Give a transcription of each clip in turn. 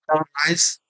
Nice.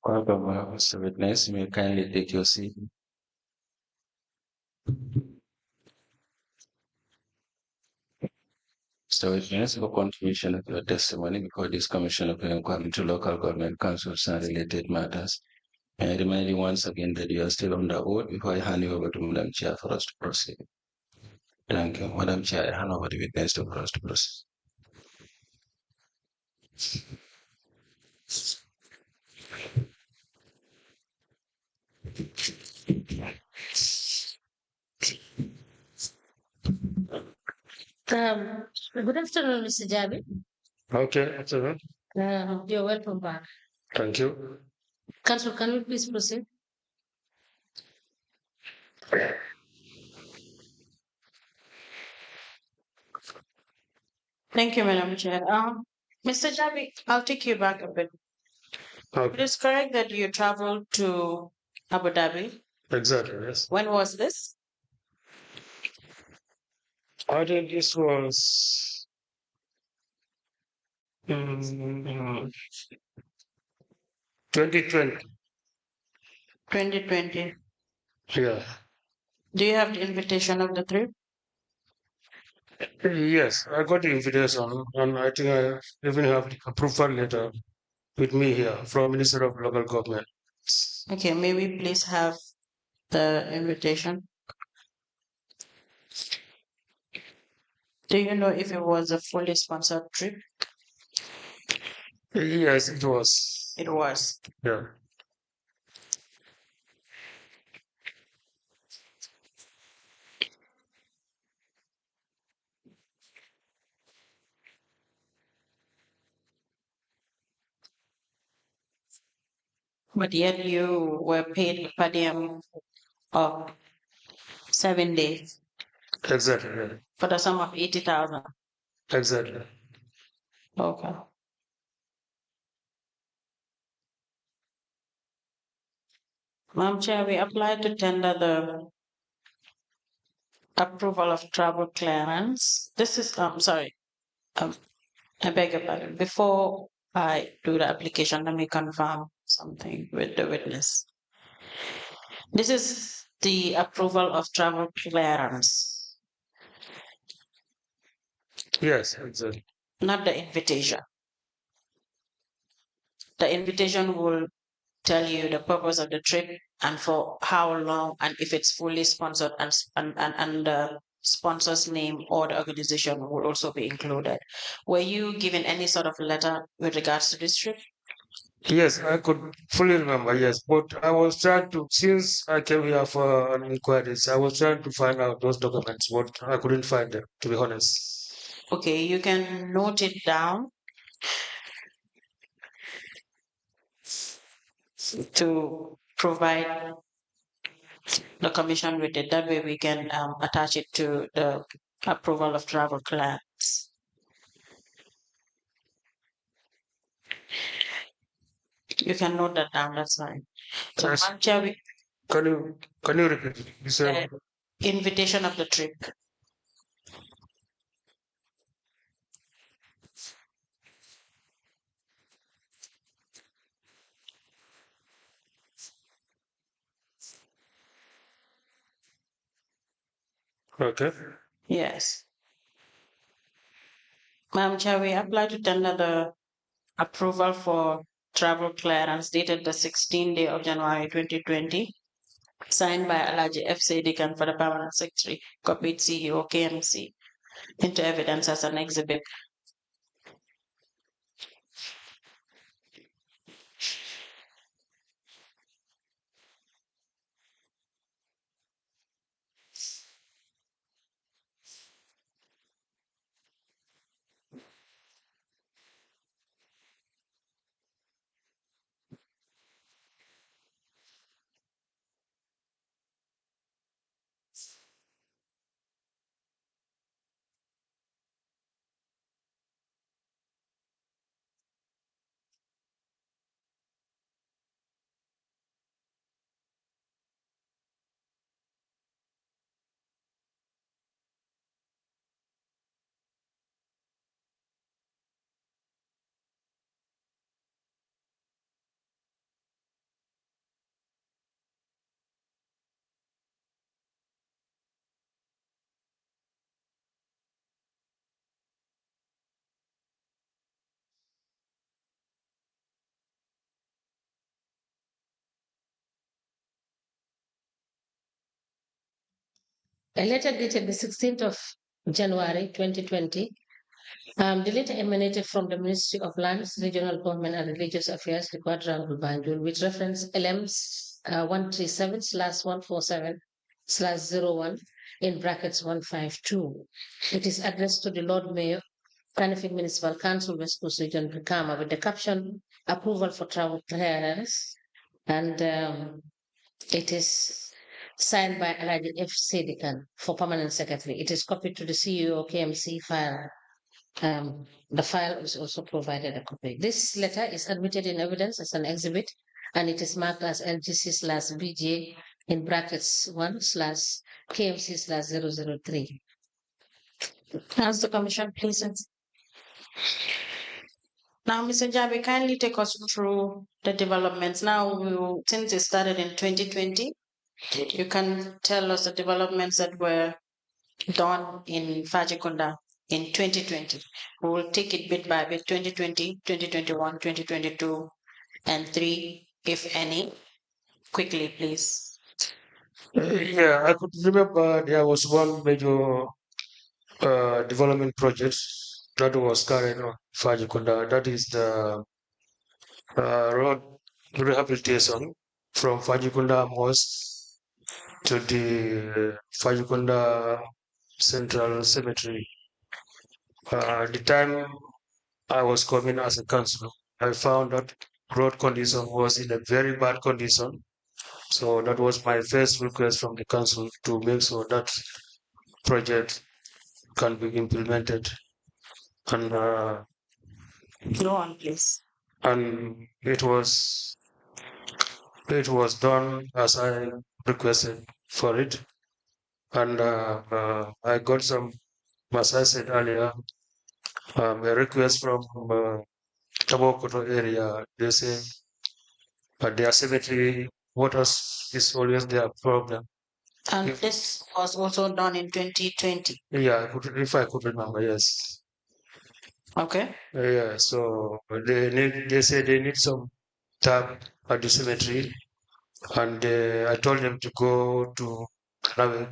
Welcome, Mr. Witness. You may kindly take your seat. Mr. Witness, for contribution of your testimony before this Commission of Inquiry into Local Government Councils and related matters. May I remind you once again that you are still on the oath before I hand you over to Madam Chair for us to proceed. Thank you. Madam Chair, I hand over the witness to for us to proceed. Good afternoon, Mr. Javid. Okay, that's all right. You're welcome back. Thank you. Council, can you please proceed? Thank you, Madam Chair. Mr. Javid, I'll take you back a bit. It Okay, is correct that you traveled to Abu Dhabi. exactly, yes. When was this? I think this was 2020. 2020. Yeah. Do you have the invitation of the trip? Yes, I got the invitation, and I think I even have the approval letter with me here from Minister of Local Government. Okay, may we please have the invitation? Do you know if it was a fully sponsored trip? Yes, it was. It was. Yeah. But yet you were paid per diem of 7 days Exactly. Yeah. for the sum of 80,000. Exactly. Okay. Madam Chair, we applied to tender the approval of travel clearance. This is, sorry, um, I beg your pardon. Before I do the application, let me confirm something with the witness. This is the approval of travel clearance, Yes, exactly. not the invitation. The invitation will tell you the purpose of the trip and for how long and if it's fully sponsored and the sponsor's name or the organization will also be included. Were you given any sort of letter with regards to this trip? Yes, I could fully remember. Yes, but I was trying to, since I came here for an inquiry, I was trying to find out those documents, but I couldn't find them, to be honest. Okay, you can note it down to provide the commission with it. That way we can attach it to the approval of travel plans. You can note that down, that's fine. So, Yes. Madam Chair, Can you repeat? You said invitation of the trip. okay. Yes. Madam Chair, we apply to tender the approval for travel clearance dated the 16th day of January 2020, signed by Alaji F. Sadikan for the permanent secretary, copied CEO KMC, into evidence as an exhibit. A letter dated the 16th of January 2020. The letter emanated from the Ministry of Lands, Regional Government and Religious Affairs, Quadrangle Banjul, with reference LMs 137/147/01 in brackets 152. It is addressed to the Lord Mayor, Kanifing Municipal Council, West Coast Region, Brikama, with the caption approval for travel clearance. And it is signed by Alaji F. Sadikan for permanent secretary. It is copied to the CEO KMC file. The file is also provided a copy. This letter is admitted in evidence as an exhibit, and it is marked as LGC/BJ in brackets 1/KMC/003. As the commission pleases. Now, Mr. Jabi, kindly take us through the developments. Now, since it started in 2020, you can tell us the developments that were done in Fajikunda in 2020. We will take it bit by bit, 2020, 2021, 2022, and 3, if any. Quickly, please. Yeah, I could remember there was one major development project that was carried on Fajikunda. That is the road rehabilitation from Fajikunda Mosque to the Fajikunda Central Cemetery. The time I was coming as a councillor, I found that road condition was in a very bad condition. So that was my first request from the council to make sure that project can be implemented. And Go on, please. and it was done as I requested for it. And I got some, as I said earlier, a request from Tabokoto area. They say their cemetery waters is always their problem. And this was also done in 2020. Yeah, if I could remember, yes. Okay. Yeah, so they say they need some tap at the cemetery, and I told them to go to Kanawe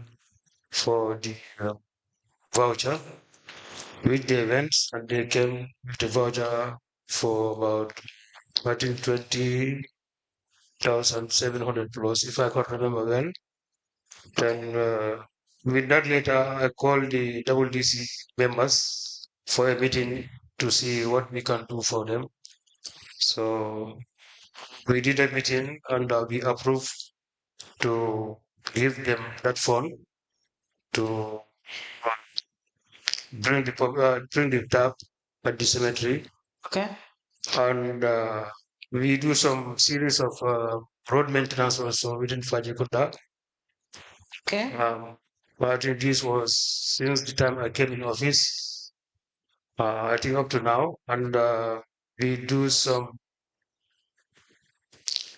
for the voucher with the events, and they came with the voucher for about I think 20,700 plus, if I can remember well. Then with that later, I called the WDC members for a meeting to see what we can do for them. So we did a meeting and we approved to give them that fund to bring the tap at the cemetery. Okay. and we do some series of road maintenance also within Fajikunda. Okay. But this was since the time I came in office, I think up to now, and we do some,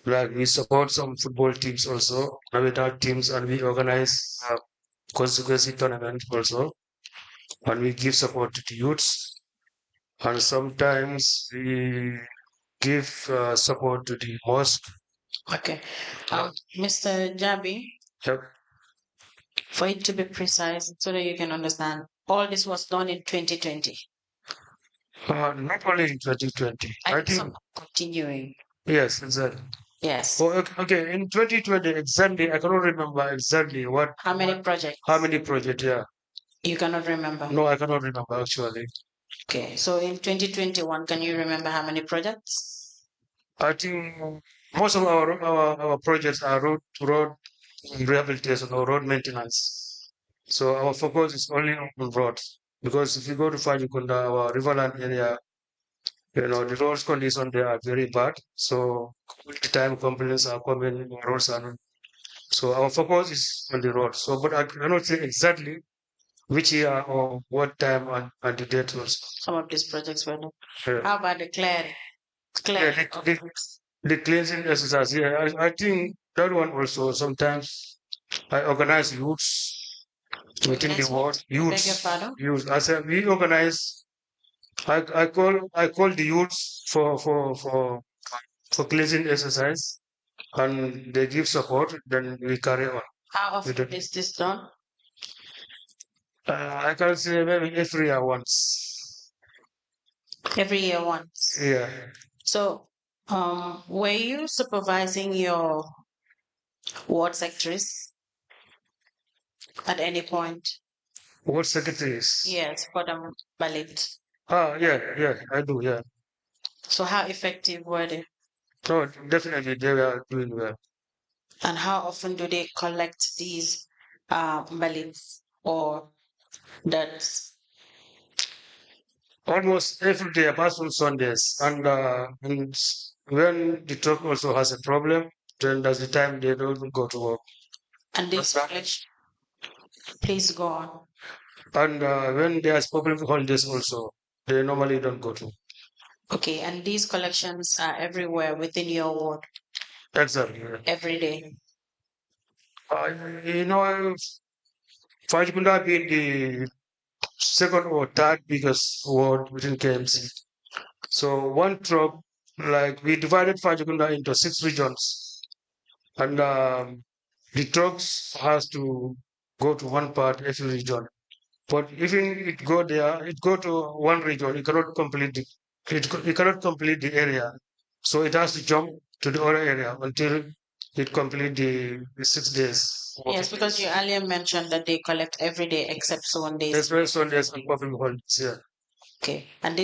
like we support some football teams also, Navidad teams, and we organize constituency tournament also, and we give support to the youths, and sometimes we give support to the mosque. Okay. Mr. Jabi, Yep. for it to be precise, so that you can understand, all this was done in 2020. Not only in 2020. I think some continuing. yes, exactly. Yes. Oh, okay. In 2020, exactly, I cannot remember exactly what. How many projects? How many projects? Yeah. You cannot remember. No, I cannot remember actually. Okay. So in 2021, can you remember how many projects? I think most of our projects are road rehabilitation or road maintenance. So our focus is only on roads, because if you go to Fajikunda, our riverland area, the roads condition there are very bad. So the time complaints are coming, roads are not. So our focus is on the road. So, but I cannot say exactly which year or what time and the date also. Some of these projects were done. Yeah. How about the clearing? Yeah, the cleansing exercise. Yeah, I think that one also. Sometimes I organize youths within the ward. Youths. I said we organize. I call the youths for cleansing exercise, and they give support. Then we carry on. How often is this done? I can say maybe every year once. Every year once. Yeah. So, were you supervising your ward secretaries at any point? Ward secretaries? Yes, for the ballot. Yeah, I do, yeah. So how effective were they? No, definitely they were doing well. And how often do they collect these ballots or that's Almost every day apart from Sundays. And when the truck also has a problem, then that's the time they don't go to work. And this please go on. And when there's public holidays also, they normally don't go to. Okay, and these collections are everywhere within your ward. Exactly. Every day. Fajikunda being the second or third biggest ward within KMC. So one truck, like we divided Fajikunda into 6 regions, and the trucks has to go to one part every region. But even it go there, it go to one region, it cannot complete it cannot complete the area. So it has to jump to the other area until it complete the 6 days. Yes, because you earlier mentioned that they collect every day except Sundays. Except Sundays and public holidays, yeah. Okay, and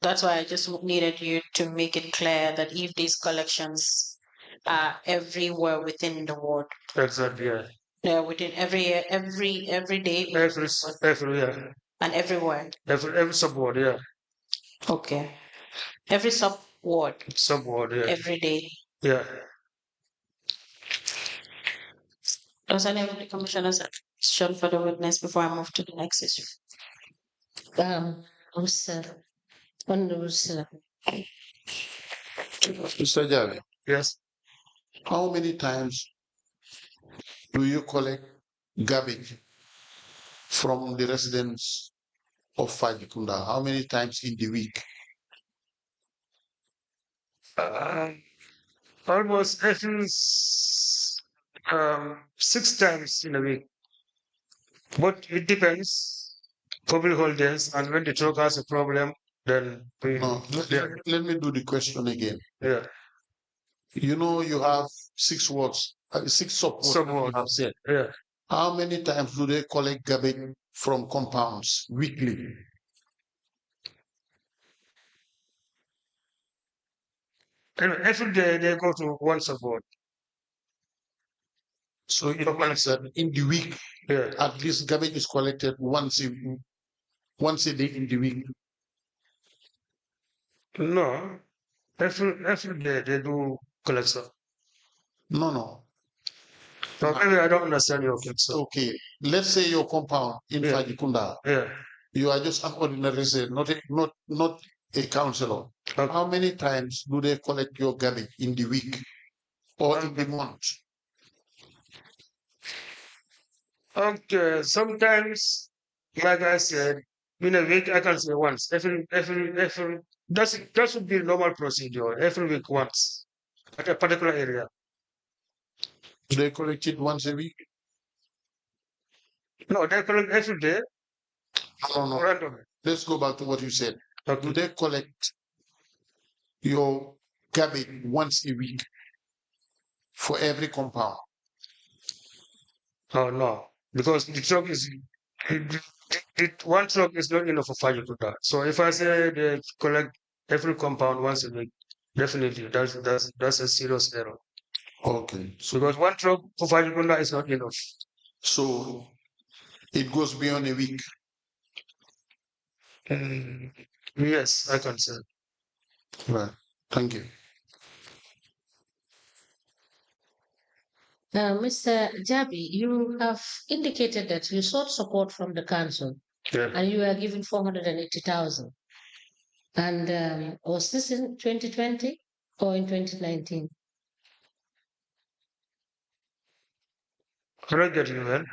that's why I just needed you to make it clear that if these collections are everywhere within the ward. Exactly, yeah. Yeah, within every day. Every year. And everywhere. Every sub-ward, yeah. Okay. Every sub-ward. Sub-ward, yeah. Every day. Yeah. Does any of the commissioners have question for the witness before I move to the next issue? Honorable Sir. Mr. Jave, Yes. how many times do you collect garbage from the residents of Fajikunda? How many times in the week? Almost every 6 times in a week. But it depends. Public holidays, and when the truck has a problem, then we. No, let me do the question again. Yeah. You know, you have 6 wards, 6 sub-wards. You have said. Yeah. How many times do they collect garbage from compounds weekly? Every day they go to one sub-ward. So it means that in the week, Yeah. at least garbage is collected once a day in the week. No, Every day they do collection. No. So maybe I don't understand your question. Okay. Let's say your compound in Yeah. Fajikunda. Yeah. You are just an ordinary resident, not a councillor. Okay. How many times do they collect your garbage in the week or in the month? Okay. Sometimes, like I said, in a week I can say once. Every that should be normal procedure. Every week once at a particular area. Do they collect it once a week? No, they collect every day. No. Randomly. Let's go back to what you said. Okay. Do they collect your garbage once a week for every compound? Oh no, because the truck is one truck is not enough for Fajikuta. So if I say they collect every compound once a week, definitely that's a serious error. Okay. Because one truck for Fajikuta is not enough. So it goes beyond a week. Yes, I can say. Right. Thank you. Mr. Jabi, you have indicated that you sought support from the council Yeah. and you were given 480,000. And was this in 2020 or in 2019? Can I get you then?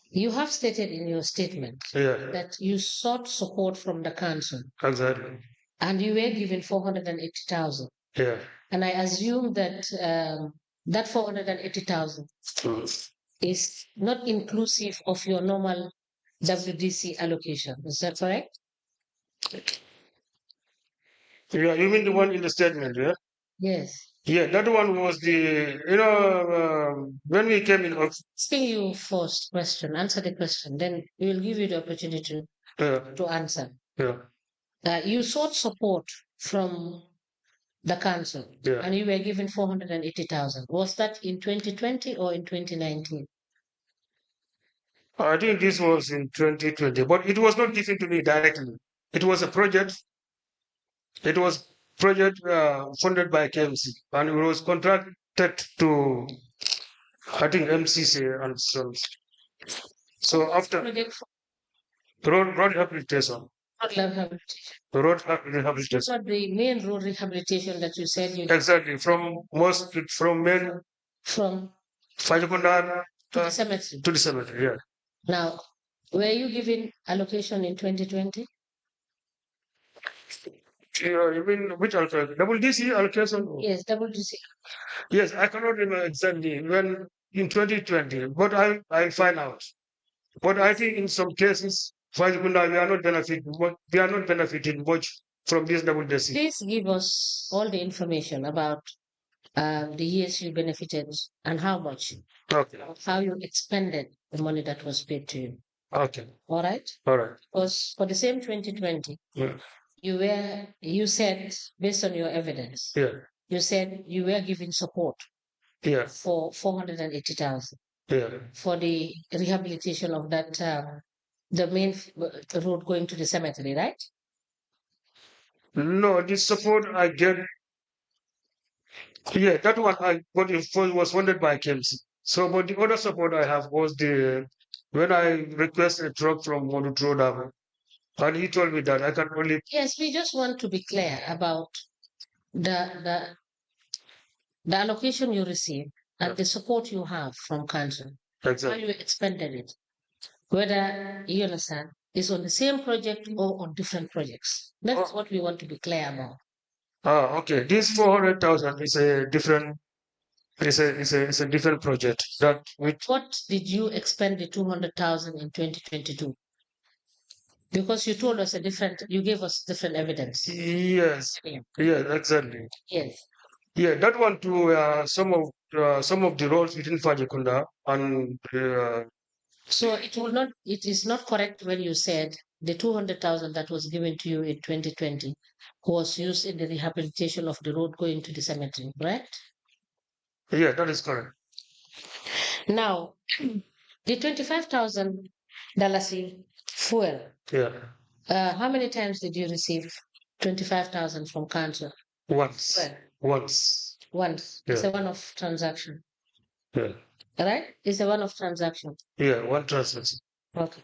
You have stated in your statement Yeah, that you sought support from the council exactly. and you were given 480,000. Yeah. And I assume that that 480,000 is not inclusive of your normal WDC allocation. Is that correct? Yeah, you mean the one in the statement, yeah? Yes. Yeah, that one was when we came in office. Asking you first question, answer the question, then we will give you the opportunity to answer. Yeah. You sought support from the council Yeah. and you were given 480,000. Was that in 2020 or in 2019? I think this was in 2020, but it was not given to me directly. It was a project. It was project funded by KMC, and it was contracted to, I think, MCC and so. So after Project road rehabilitation, road rehabilitation. road rehabilitation. So the main road rehabilitation that you said you Exactly, from main from Fajikunda to the cemetery. to the cemetery. Yeah. Now, were you given allocation in 2020? You mean which allocation? Double DC allocation? Yes, WDC. Yes, I cannot remember exactly when in 2020, but I'll find out. But I think in some cases, Fajikunda, we are not benefiting much from this double DC. Please give us all the information about the years you benefited and how much, Okay. how you expended the money that was paid to you. Okay. All right? All right. Because for the same 2020, Yeah. you said, based on your evidence, Yeah. you said you were giving support Yeah. for 480,000 Yeah. for the rehabilitation of that the main road going to the cemetery, right? No, this support I get. Yeah, that one I got was funded by KMC. So, but the other support I have was when I requested a truck from Modutroda, and he told me that I can only. Yes, we just want to be clear about the the allocation you receive and the support you have from council, how you expended it, whether you understand is on the same project or on different projects. That's what we want to be clear about. Ah, okay. This 400,000 is a different. It's a different project. What did you expend the 200,000 in 2022? Because you told us you gave us different evidence. Yes. Yeah, exactly. Yes. Yeah, that one too. Some of the roads within Fajikunda and. So it is not correct when you said the 200,000 that was given to you in 2020 was used in the rehabilitation of the road going to the cemetery, correct? Yeah, that is correct. Now, the $25,000 in fuel. Yeah. How many times did you receive 25,000 from council? Once. Well, Once. once. It's Yeah. a one-off transaction, Yeah. right? It's a one-off transaction. Yeah. One transaction. Okay.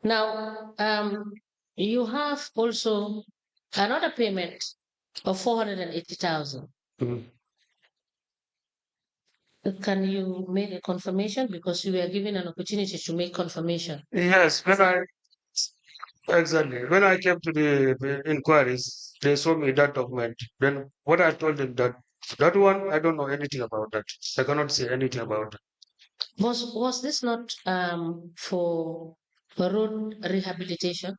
Now, you have also another payment of 480,000. Mhm. Can you make a confirmation? Because you were given an opportunity to make confirmation. Yes. Exactly. When I came to the inquiries, they showed me that document. Then what I told them that one, I don't know anything about that. I cannot say anything about it. Was this not for road rehabilitation?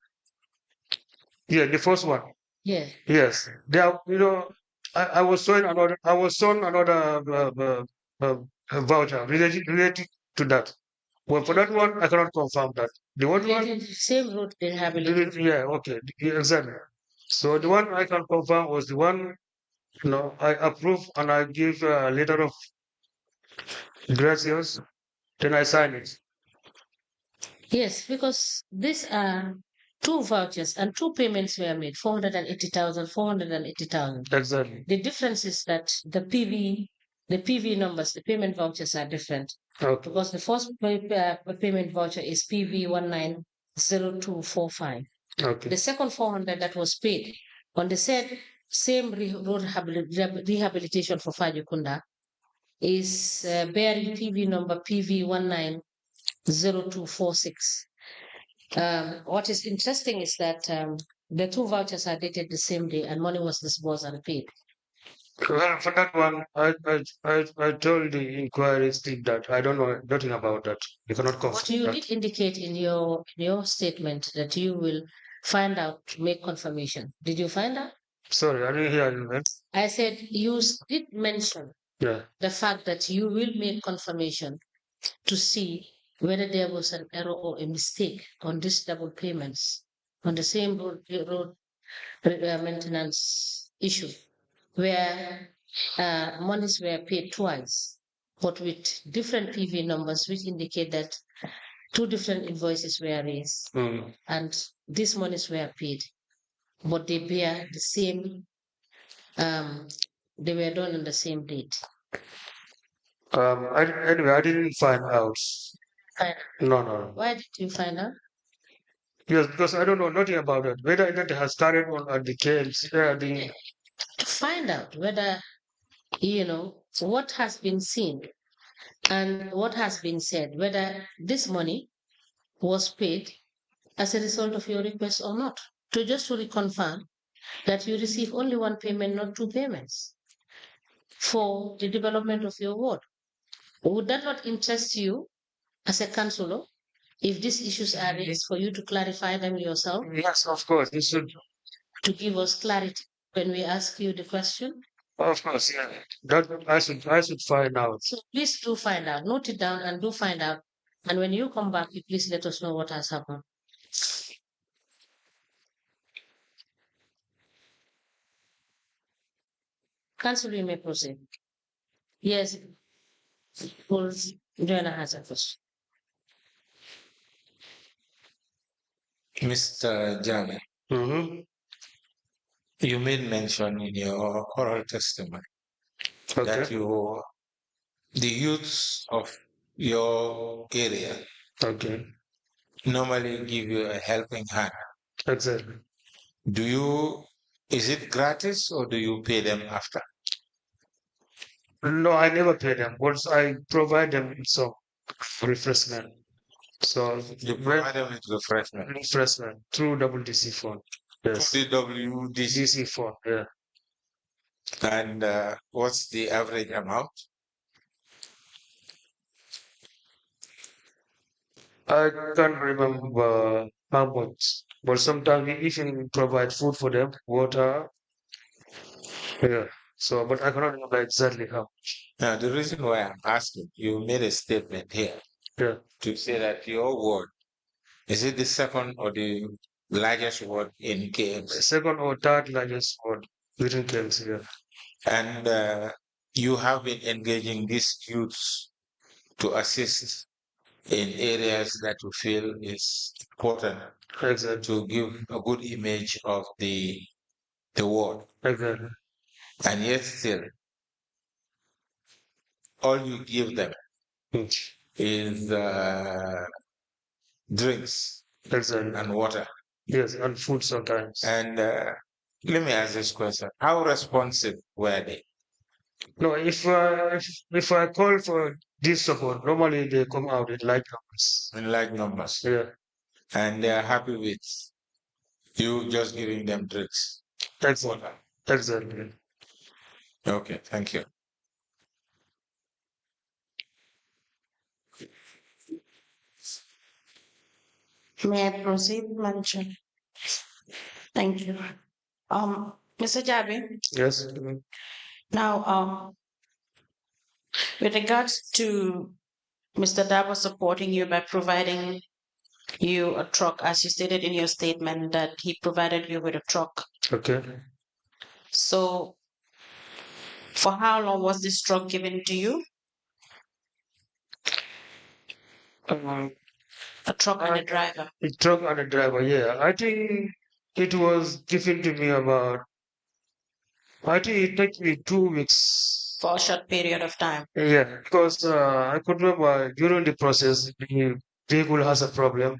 Yeah, the first one. Yeah. Yes. They are, I was shown another voucher related to that. Well, for that one, I cannot confirm that. The one, Same road rehabilitation. yeah, okay, yeah, exactly. So the one I can confirm was the one, I approve and I give a letter of gracias, then I sign it. Yes, because these are two vouchers and two payments were made, 480,000, 480,000. Exactly. The difference is that the PV numbers, the payment vouchers are different. Okay. Because the first payment voucher is PV 190245. Okay. The second 400 that was paid on the same road rehabilitation for Fajukunda is bearing PV number PV 190246. What is interesting is that the two vouchers are dated the same day and money was disbursed and paid. Well, for that one, I told the inquiries team that I don't know nothing about that. You cannot confirm But you that. did indicate in your statement that you will find out to make confirmation. Did you find out? Sorry, I didn't hear you, man. I said you did mention Yeah. the fact that you will make confirmation to see whether there was an error or a mistake on these double payments on the same road maintenance issue where monies were paid twice, but with different PV numbers, which indicate that two different invoices were raised and these monies were paid, but they bear the same, they were done on the same date. Anyway, I didn't find out. No. Why did you find out? Yes, because I don't know nothing about it. Whether that has started on at the KMC, To find out whether, what has been seen and what has been said, whether this money was paid as a result of your request or not. Just to reconfirm that you receive only one payment, not two payments for the development of your ward. Would that not interest you as a councillor if these issues are raised for you to clarify them yourself? Yes, of course. You should. To give us clarity when we ask you the question? Of course, yeah. That I should find out. So please do find out. Note it down and do find out. And when you come back, you please let us know what has happened. Council, you may proceed. Yes, Joanna has a question. Mr. Jame, you made mention in your oral testimony that the youths of your area normally give you a helping hand. Exactly. Is it gratis or do you pay them after? No, I never pay them. Once I provide them with some refreshment. So you provide them with refreshment through WDC phone. Yes. through the WDC phone. Yeah. And what's the average amount? I can't remember how much, but sometimes we even provide food for them, water. Yeah. So, but I cannot remember exactly how. Now, the reason why I'm asking, you made a statement here to say that your ward, is it the second or the largest ward in KMC? Second or third largest ward within KMC, yeah. And you have been engaging these youths to assist in areas that you feel is important Exactly. to give a good image of the ward. Exactly. And yet still, all you give them Hmm. is drinks Exactly. and water. Yes, and food sometimes. And let me ask this question: how responsive were they? No, if I call for this support, normally they come out in large numbers. In large numbers, Yeah, and they are happy with you just giving them drinks, exactly. water. Exactly. Okay, thank you. May I proceed, Madam Chair? Thank you. Mr. Jabi, Yes. now, with regards to Mr. Dabo supporting you by providing you a truck, as you stated in your statement that he provided you with a truck. Okay. So, for how long was this truck given to you? A truck and a driver. The truck and the driver, yeah. I think it was given to me about, I think it took me 2 weeks. For a short period of time. Yeah, because I could remember during the process, the vehicle has a problem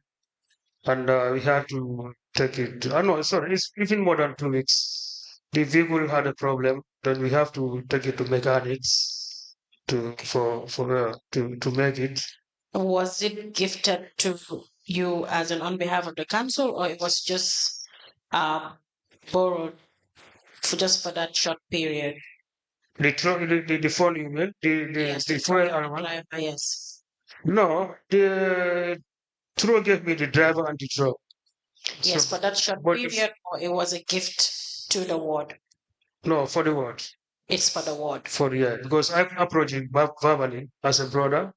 and we had to take it. No, sorry, it's even more than 2 weeks. The vehicle had a problem, then we have to take it to mechanics to make it. Was it gifted to you as an on behalf of the council, or it was just borrowed for just for that short period? The truck, the phone you mean, Yes, the the fuel truck and the element. driver, yes. No, the truck gave me the driver and the truck. Yes, So, for that short but it's, period, or it was a gift to the ward. no, for the what? It's for the ward. For yeah, because I'm approaching verbally as a brother,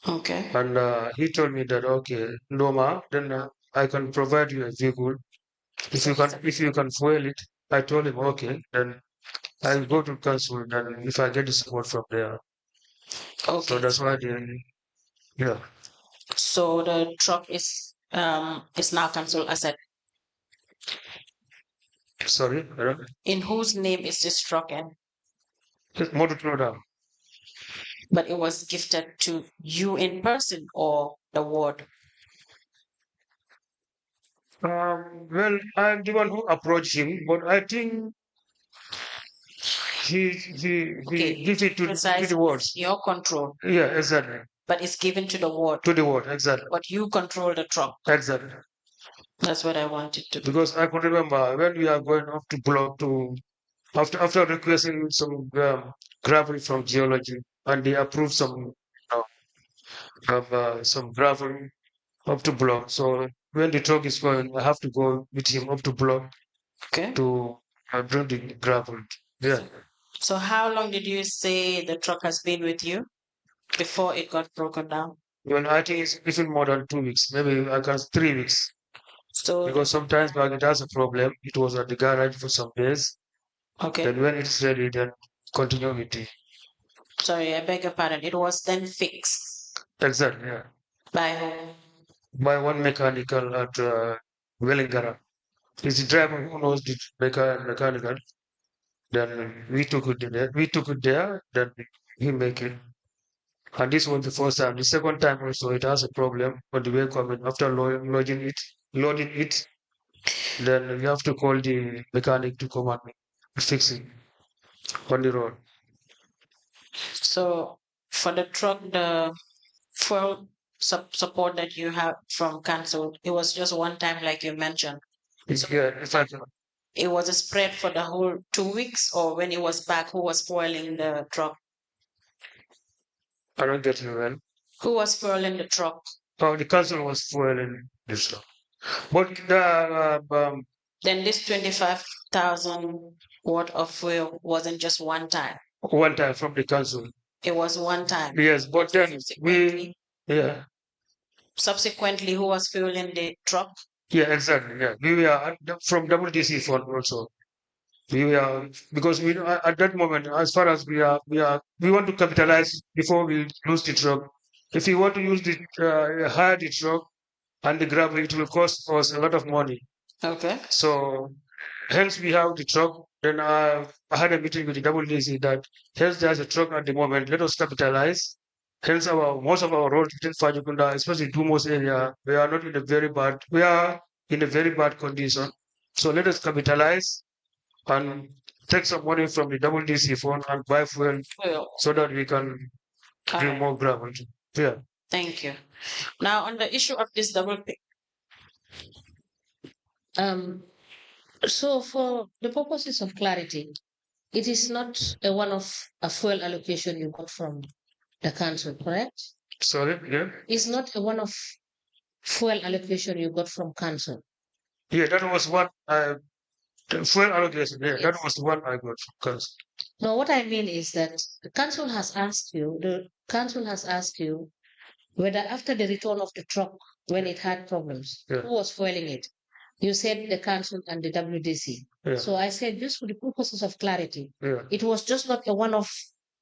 Okay. and he told me that okay, Noma, then I can provide you a vehicle if you can fuel it. I told him okay, then I'll go to council. Then if I get the support from there, so Okay. that's why they yeah. So the truck is now council asset. Sorry, In whose name is this truck in? motor Toyota. But it was gifted to you in person or the ward? Well, I'm the one who approached him, but I think he Okay, give it to precise, the wards. your control, Yeah, exactly. but it's given to the ward. To the ward, exactly. But you control the truck. Exactly. That's what I wanted to. Because I could remember when we are going off to block to after requesting some gravel from geology, and they approved some gravel up to block. So when the truck is going, I have to go with him up to block Okay. to bring the gravel. Yeah. So how long did you say the truck has been with you before it got broken down? Well, I think it's even more than 2 weeks, maybe I can 3 weeks. So Because sometimes when it has a problem, it was at the garage for some days. okay. Then when it's ready, then continue with it. Sorry, I beg your pardon. It was then fixed Exactly, yeah. by whom? By one mechanical at Wellingara. It's the driver who knows the mechanical. Then we took it there. We took it there. Then he make it. And this was the first time. The second time also it has a problem on the way coming. After loading it, then you have to call the mechanic to come and fix it on the road. So for the truck, the full support that you have from council, it was just one time, like you mentioned. Yeah, in fact, It was a spread for the whole 2 weeks, or when it was back, who was fueling the truck? I don't get you well. Who was fueling the truck? Oh, the council was fueling this stuff. But the Then this 25,000 worth of fuel wasn't just one time. one time from the council. It was one time. Yes, but then Subsequently, who was fueling the truck? Yeah, exactly. Yeah, we were from WTC fund also. We were because we at that moment, as far as we want to capitalize before we lose the truck. If you want to use the hire the truck and the gravel, it will cost us a lot of money. Okay. So hence we have the truck. Then I had a meeting with the WDC that hence there's a truck at the moment. Let us capitalize. Hence most of our roads within Fajikunda, especially Dumos area, we are not in a very bad. We are in a very bad condition. So let us capitalize and take some money from the WDC fund and buy fuel so that we can bring Alright. more gravel. Yeah. Thank you. Now, on the issue of this double pay, So for the purposes of clarity, it is not a one-off a fuel allocation you got from the council, correct? Sorry, yeah. It's not a one-off fuel allocation you got from council. Yeah, that was what the fuel allocation. Yeah, that was what I got from council. No, what I mean is that the council has asked you whether after the return of the truck when it had problems, Yeah. who was fueling it? You said the council and the WDC. Yeah. So I said just for the purposes of clarity, Yeah. it was just not a one-off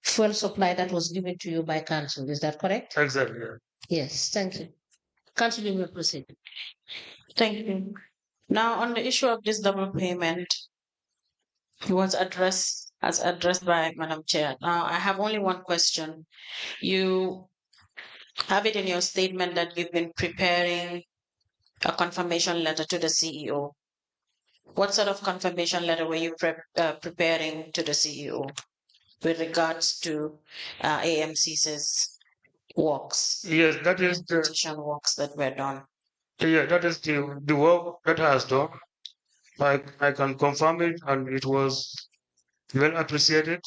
fuel supply that was given to you by council. Is that correct? Exactly. Yeah. Yes, thank you. Council, you may proceed. thank you. Now, on the issue of this double payment, it was addressed by Madam Chair. Now, I have only one question. You have it in your statement that you've been preparing a confirmation letter to the CEO. What sort of confirmation letter were you preparing to the CEO with regards to AMC's works, Yes, that is the petition works that were done? yeah, that is the work that has done. I can confirm it, and it was well appreciated.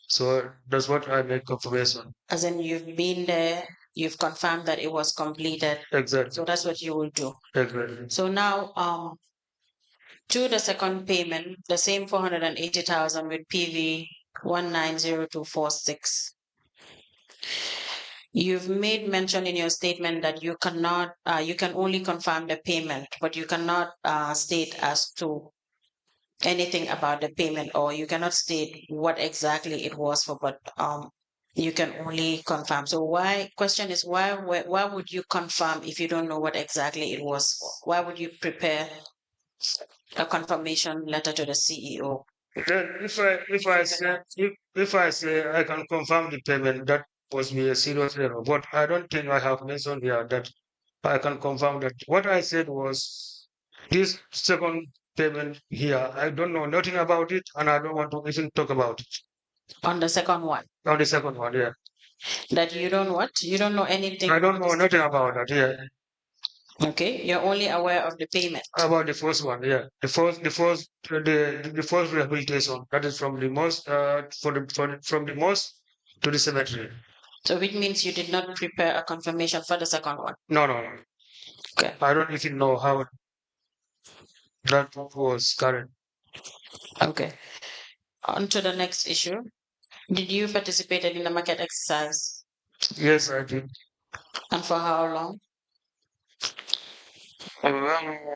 So that's what I make confirmation. As in, you've been there, you've confirmed that it was completed. Exactly. So that's what you will do. Exactly. So now, to the second payment, the same 480,000 with PV 190246. You've made mention in your statement that you cannot, you can only confirm the payment, but you cannot state as to anything about the payment, or you cannot state what exactly it was for, but you can only confirm. So question is why would you confirm if you don't know what exactly it was for? Why would you prepare a confirmation letter to the CEO? Then if I say I can confirm the payment, that was be a serious error. But I don't think I have mentioned here that I can confirm that. What I said was this second payment here, I don't know nothing about it, and I don't want to even talk about it. On the second one, On the second one, yeah. that you don't what? You don't know anything. I don't know nothing about that, yeah. Okay, you're only aware of the payment. About the first one, yeah. The first rehabilitation. That is from the mosque, from the mosque to the cemetery. So which means you did not prepare a confirmation for the second one. No. Okay. I don't even know how that was current. Okay. On to the next issue. Did you participate in the market exercise? Yes, I did. And for how long? Well,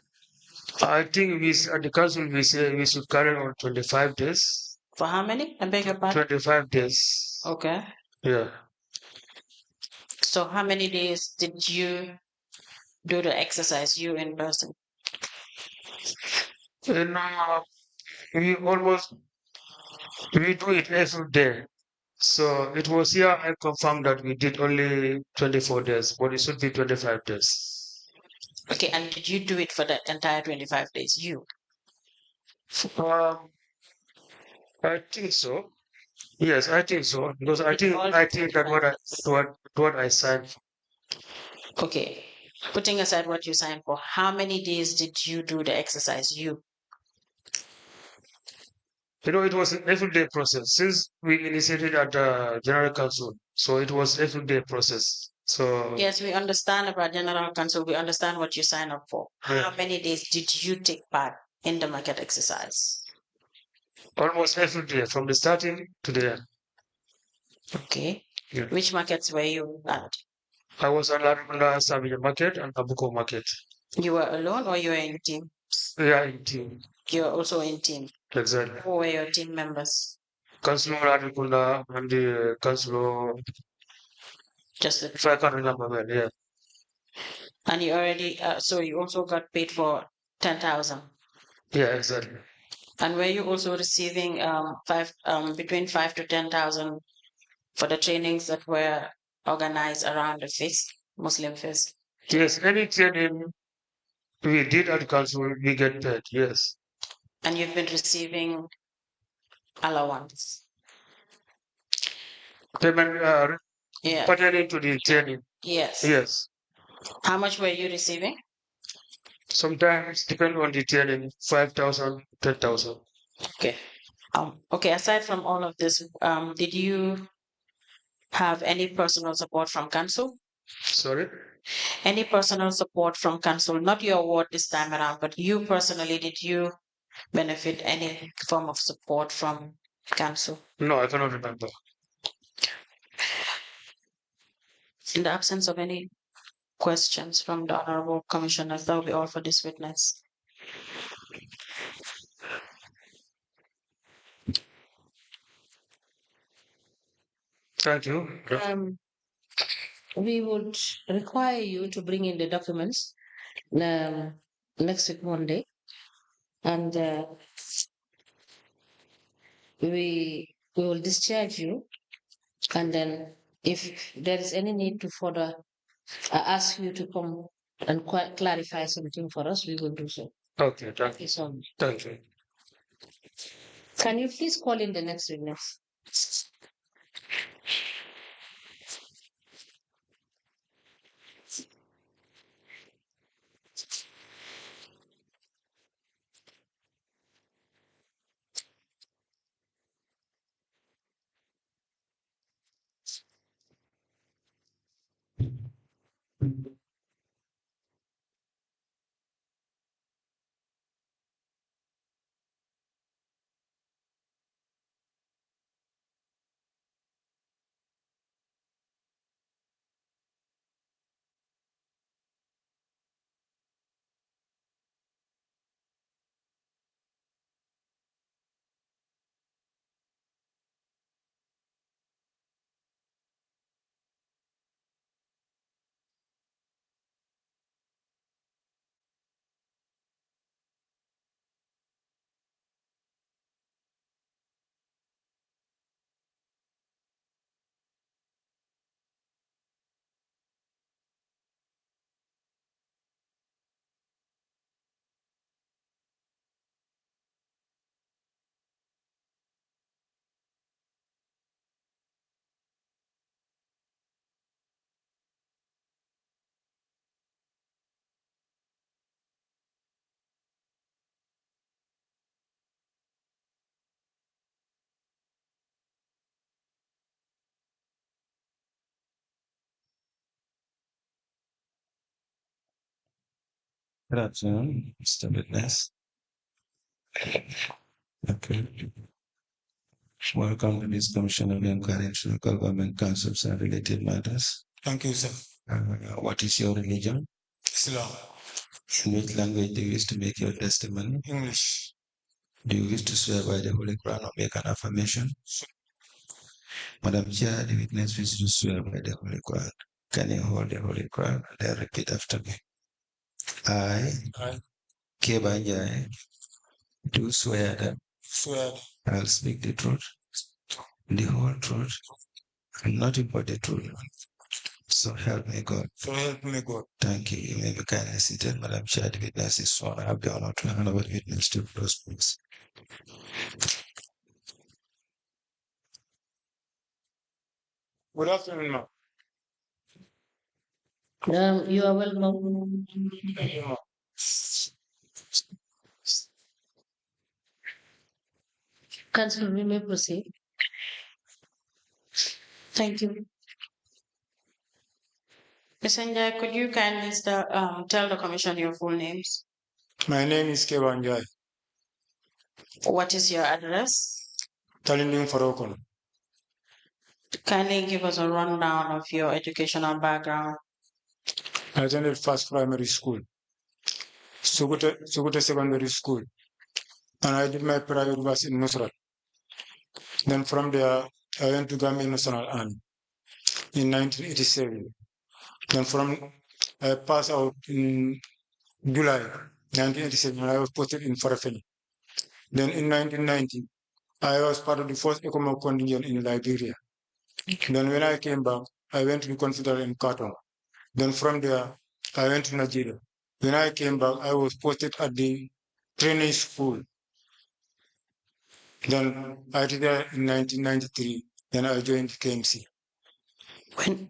I think at the council we say we should carry on 25 days. For how many? I beg your pardon? 25 days. Okay. Yeah. So how many days did you do the exercise, you in person? And we do it every day. So it was here I confirmed that we did only 24 days, but it should be 25 days. Okay, and did you do it for the entire 25 days? You? I think so. Yes, I think so. Because I think that what I signed for. Okay. Putting aside what you signed for, how many days did you do the exercise? You? You know, it was an everyday process since we initiated at the General Council. So it was everyday process. So Yes, we understand about General Council. We understand what you signed up for. Yeah. How many days did you take part in the market exercise? almost every day from the starting to the end. Okay. Yeah. Which markets were you at? I was at Larunda Savia Market and Abuko Market. You were alone or you were in team? Yeah, in team. You were also in team. Exactly. Who were your team members? Councilor Adikunda and the Councilor Just If I can remember well, yeah. and you already so you also got paid for 10,000. Yeah, exactly. And were you also receiving between 5 to 10,000 for the trainings that were organized around the feast, Muslim feast? Yes, any training we did at council, we get paid, yes. And you've been receiving allowance? Payment Yeah. pertaining to the training, Yes. yes. How much were you receiving? Sometimes depend on the training, 5,000, 10,000. Okay. Okay, aside from all of this, did you have any personal support from council? Sorry? Any personal support from council? Not your ward this time around, but you personally, did you benefit any form of support from council? No, I cannot remember. In the absence of any questions from the honorable commissioners, that will be all for this witness. Thank you. We would require you to bring in the documents next week Monday, and we will discharge you, and then if there is any need to further ask you to come and clarify something for us, we will do so. Okay, Thank you so much. Thank you. Can you please call in the next witness? Good afternoon, Mr. Witness. Okay. Welcome to this Commission of Inquiry into Local Government Councils and Related Matters. Thank you, sir. What is your religion? Islam. In which language do you wish to make your testimony? English. Do you wish to swear by the Holy Quran or make an affirmation? Madam Chair, the witness wishes to swear by the Holy Quran. Can you hold the Holy Quran and then repeat after me? I, Kebanjai, do swear that I'll speak the truth, the whole truth, and nothing but the truth. So help me God. So help me God. Thank you. You may be kindly seated, Madam Chair. The witness is sworn. I have the honor to hand over the witness to close, please. Good afternoon, ma'am. You are welcome. Thank you, ma'am. Council, we may proceed. Thank you. Ms. Njai, could you kindly tell the commission your full names? My name is Kebanjai. What is your address? Talinding Farokon. Kindly give us a rundown of your educational background. I attended first primary school, Sugute Secondary School, and I did my private verse in Nusrat. Then from there, I went to Gambia National Army. in 1987. Then I passed out in July 1987, I was posted in Farafeni. Then in 1990, I was part of the first economic contingent in Liberia. Then when I came back, I went to be considered in Khartoum. Then from there, I went to Nigeria. When I came back, I was posted at the training school. Then I did that in 1993. Then I joined KMC.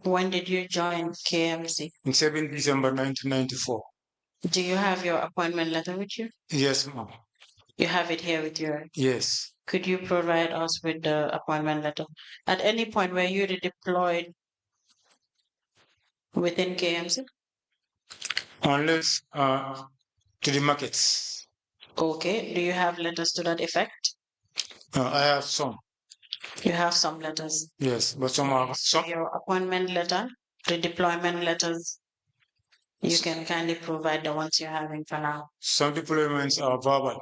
When did you join KMC? In 7 December 1994. Do you have your appointment letter with you? Yes, ma'am. You have it here with you? Yes. Could you provide us with the appointment letter? At any point were you redeployed within KMC? Unless to the markets. Okay. Do you have letters to that effect? I have some. You have some letters. Yes, but some are So your appointment letter, redeployment letters, you can kindly provide the ones you're having for now. Some deployments are verbal.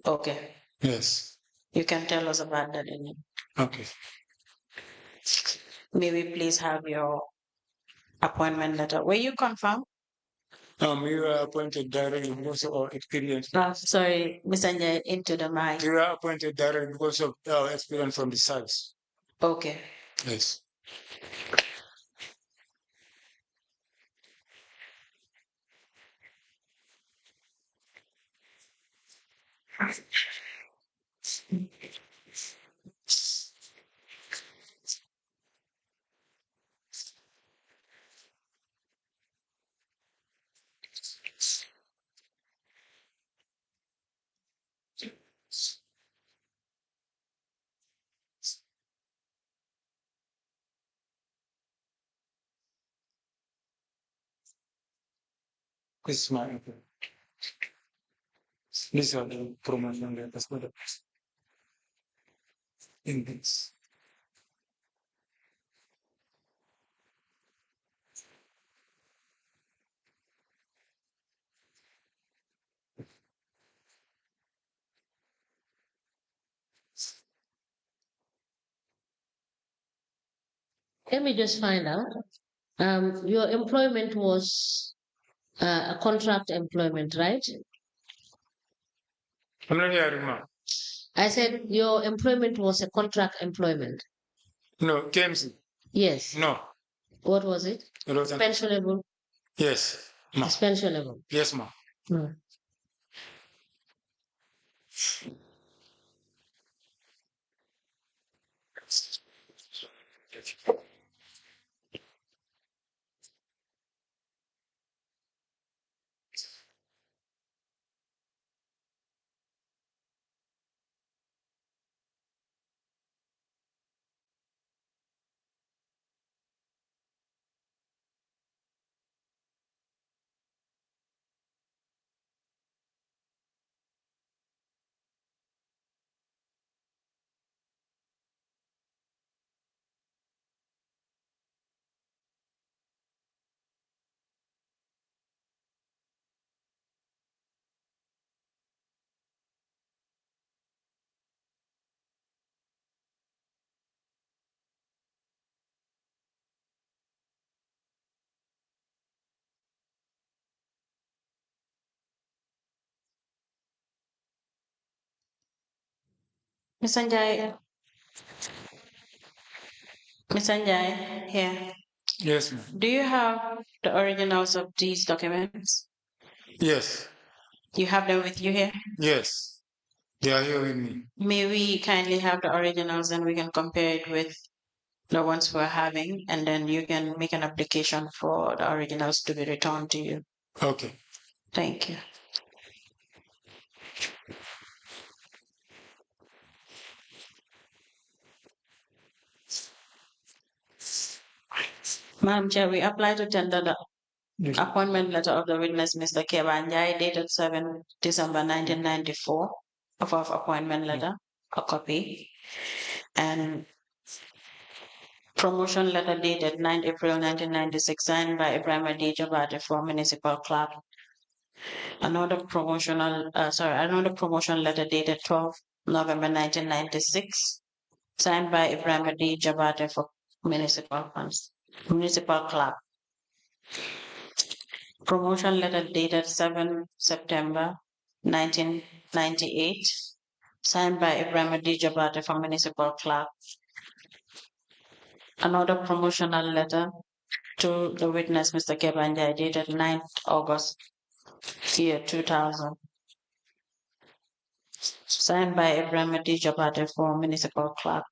Okay. Yes. You can tell us about that in it. Okay. May we please have your appointment letter? Were you confirmed? You were appointed directly because of our experience. Sorry, Mr. Njai, into the mic. You were appointed directly because of our experience from the service. Okay. Yes. This is my These are the promotion letters for the index. Let me just find out. Your employment was a contract employment, right? I'm not hearing, ma'am. I said your employment was a contract employment. No, KMC. Yes. No. What was it? It was Pensionable. Yes, ma'am. It's pensionable. Yes, ma'am. Hmm. Mr. Njai. Mr. Njai, here. Yes, ma'am. Do you have the originals of these documents? Yes. You have them with you here? Yes. They are here with me. May we kindly have the originals and we can compare it with the ones we're having, and then you can make an application for the originals to be returned to you. Okay. Thank you. Madam Chair, we apply to tender the appointment letter of the witness, Mr. Kebanjai, dated 7 December 1994, of appointment letter, a copy, and promotion letter dated 9 April 1996, signed by Ibrahim Adi Jabate for municipal clerk. Another promotion letter dated 12 November 1996, signed by Ibrahim Adi Jabate for municipal funds, municipal clerk. Promotion letter dated 7 September 1998, signed by Ibrahim D. Jabate for municipal clerk. Another promotional letter to the witness, Mr. Kebanja, dated 9th August, year 2000, signed by Ibrahim D. Jabate for municipal clerk.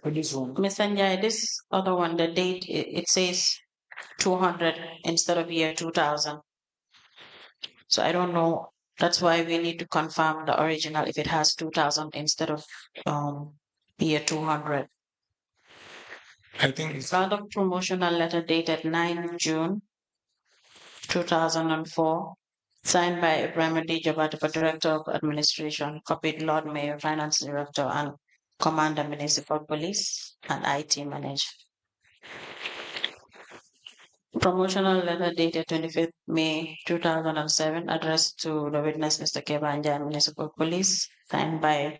This one. Mr. Njai, this other one, the date, it says 200 instead of year 2000. So I don't know. That's why we need to confirm the original if it has 2000 instead of year 200. I think it's Another promotional letter dated 9 June 2004, signed by Ibrahim D. Jabate, Director of Administration, copied Lord Mayor, Finance Director, and Commander Municipal Police and IT Manager. Promotional letter dated 25th May 2007, addressed to the witness, Mr. Kebanja, Municipal Police, signed by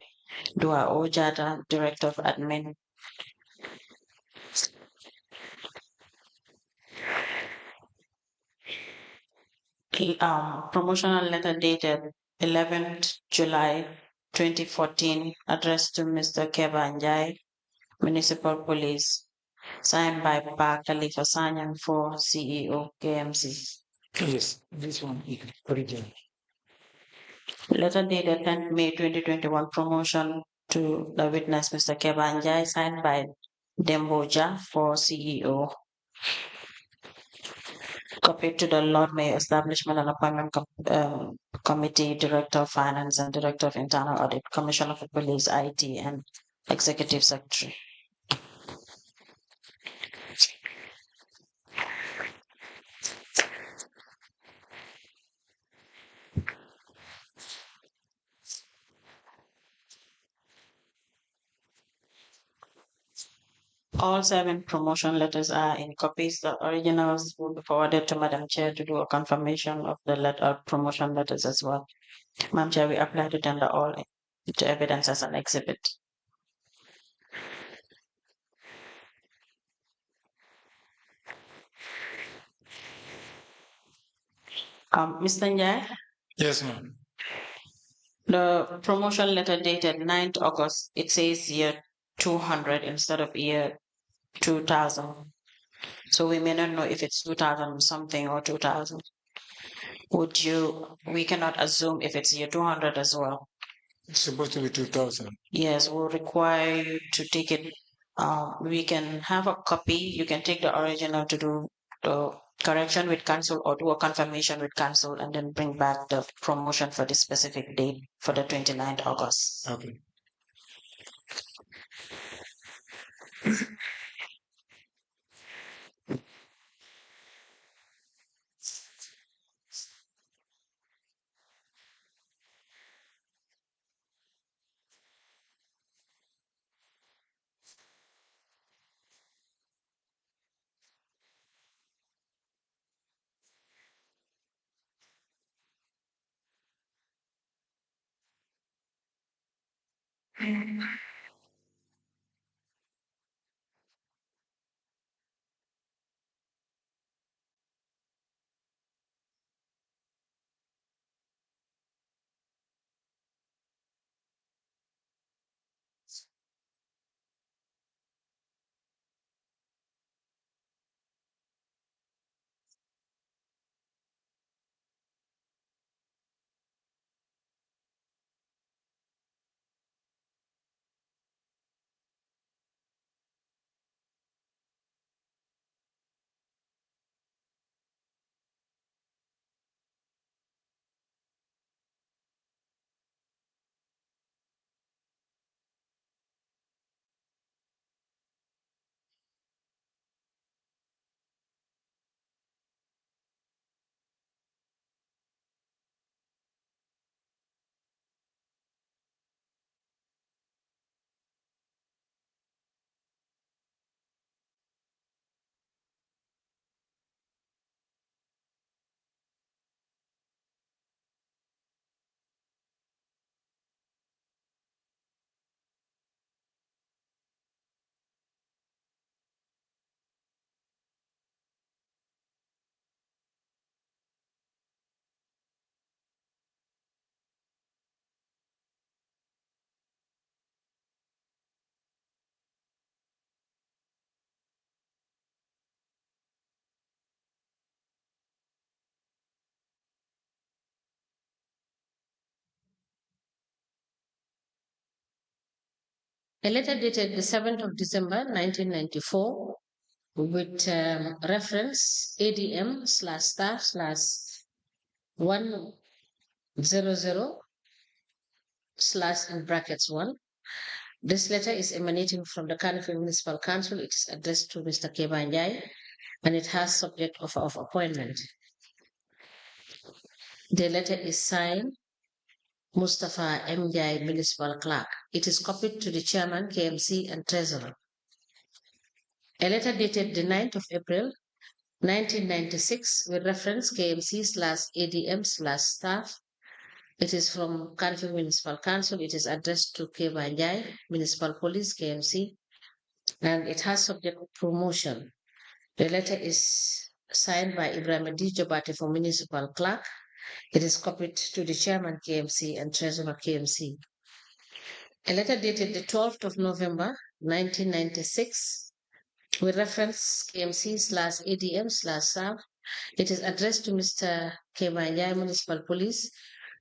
Dua Ojata, Director of Admin. Promotional letter dated 11th July 2014, addressed to Mr. Kebanjai, Municipal Police, signed by Pa Khalifa Sanyan for CEO KMC. yes, this one is original. Letter dated 10th May 2021, promotion to the witness, Mr. Kebanjai, signed by Demboja for CEO. Copied to the Lord Mayor Establishment and Appointment Committee, Director of Finance and Director of Internal Audit, Commissioner for Police, IT, and Executive Secretary. All 7 promotion letters are in copies. The originals will be forwarded to Madam Chair to do a confirmation of the letter promotion letters as well. Madam Chair, we apply to tender all to evidence as an exhibit. Mr. Njai, Yes, ma'am. the promotion letter dated 9th August, it says year 200 instead of year 2000. So we may not know if it's 2000 something or 2000. We cannot assume if it's year 200 as well. It's supposed to be 2000. Yes, we'll require you to take it. We can have a copy. You can take the original to do the correction with council or do a confirmation with council and then bring back the promotion for the specific date for the 29th August. Okay. A letter dated the 7th of December 1994 with reference ADM/staff/100/1. This letter is emanating from the Carnival Municipal Council. It is addressed to Mr. Kebanjai and it has subject offer of appointment. The letter is signed Mustafa M. Jai, Municipal Clerk. It is copied to the Chairman, KMC and Treasurer. A letter dated the 9th of April 1996 with reference KMC/ADM/staff. It is from Carnival Municipal Council. It is addressed to Kebanjai, Municipal Police, KMC, and it has subject promotion. The letter is signed by Ibrahim D. Jobate for Municipal Clerk. It is copied to the Chairman, KMC, and Treasurer, KMC. A letter dated the 12th of November 1996 with reference KMC/ADM/staff. It is addressed to Mr. Kebanjai, Municipal Police,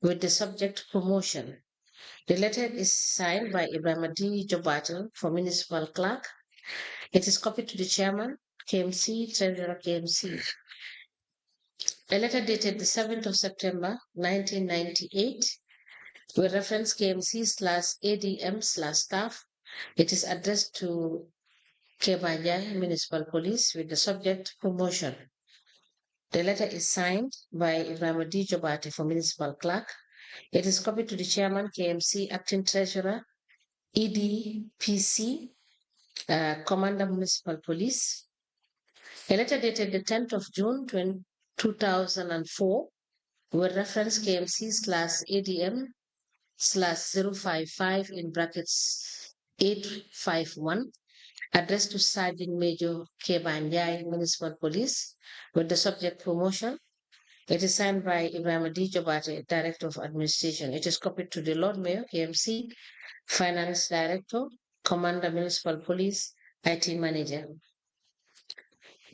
with the subject promotion. The letter is signed by Ibrahim D. Jobate for Municipal Clerk. It is copied to the Chairman, KMC, Treasurer, KMC. A letter dated the 7th of September 1998 with reference KMC/ADM/staff. It is addressed to Kebanjai, Municipal Police, with the subject promotion. The letter is signed by Ibrahim D. Jobate for Municipal Clerk. It is copied to the Chairman, KMC, Acting Treasurer, EDPC, Commander Municipal Police. A letter dated the 10th of June 2004 with reference KMC/ADM/055 in brackets 851 addressed to Sergeant Major Kebanjai, Municipal Police, with the subject promotion. It is signed by Ibrahim D. Jobate, Director of Administration. It is copied to the Lord Mayor, KMC, Finance Director, Commander Municipal Police, IT Manager.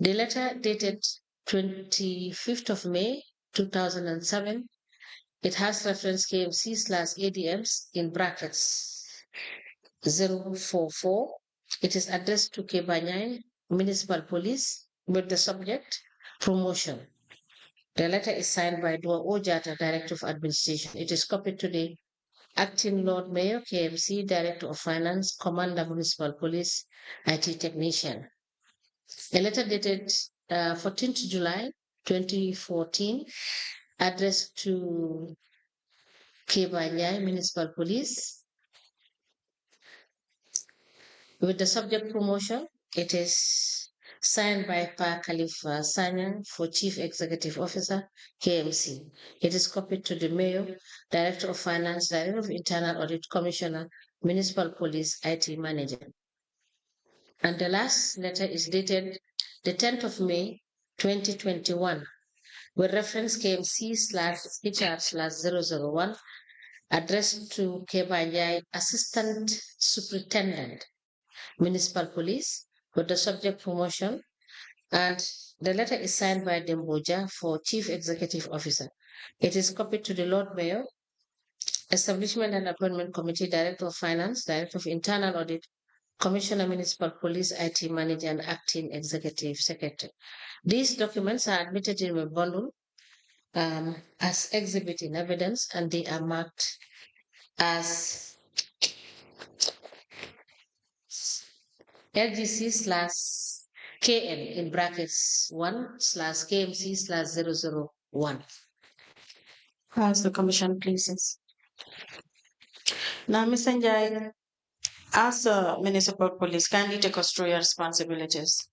The letter dated 25th of May 2007. It has reference KMC/ADMs in brackets 044. It is addressed to Kebanjai, Municipal Police, with the subject promotion. The letter is signed by Dua Ojata, Director of Administration. It is copied to the Acting Lord Mayor, KMC, Director of Finance, Commander Municipal Police, IT Technician. A letter dated 14th July 2014 addressed to Kebanjai, Municipal Police, with the subject promotion. It is signed by Pa Khalifa Sanyang for Chief Executive Officer, KMC. It is copied to the Mayor, Director of Finance, Director of Internal Audit, Commissioner, Municipal Police, IT Manager. And the last letter is dated the 10th of May 2021 with reference KMC/HR/001 addressed to Kebanjai, Assistant Superintendent, Municipal Police, with the subject promotion. And the letter is signed by Demboja for Chief Executive Officer. It is copied to the Lord Mayor, Establishment and Appointment Committee, Director of Finance, Director of Internal Audit, Commissioner Municipal Police, IT Manager, and Acting Executive Secretary. These documents are admitted in a bundle as exhibit in evidence, and they are marked as LGC/KN in brackets 1/KMC/001. As the Commission pleases. Now, Mr. Njai, as a Municipal Police, kindly take us through your responsibilities.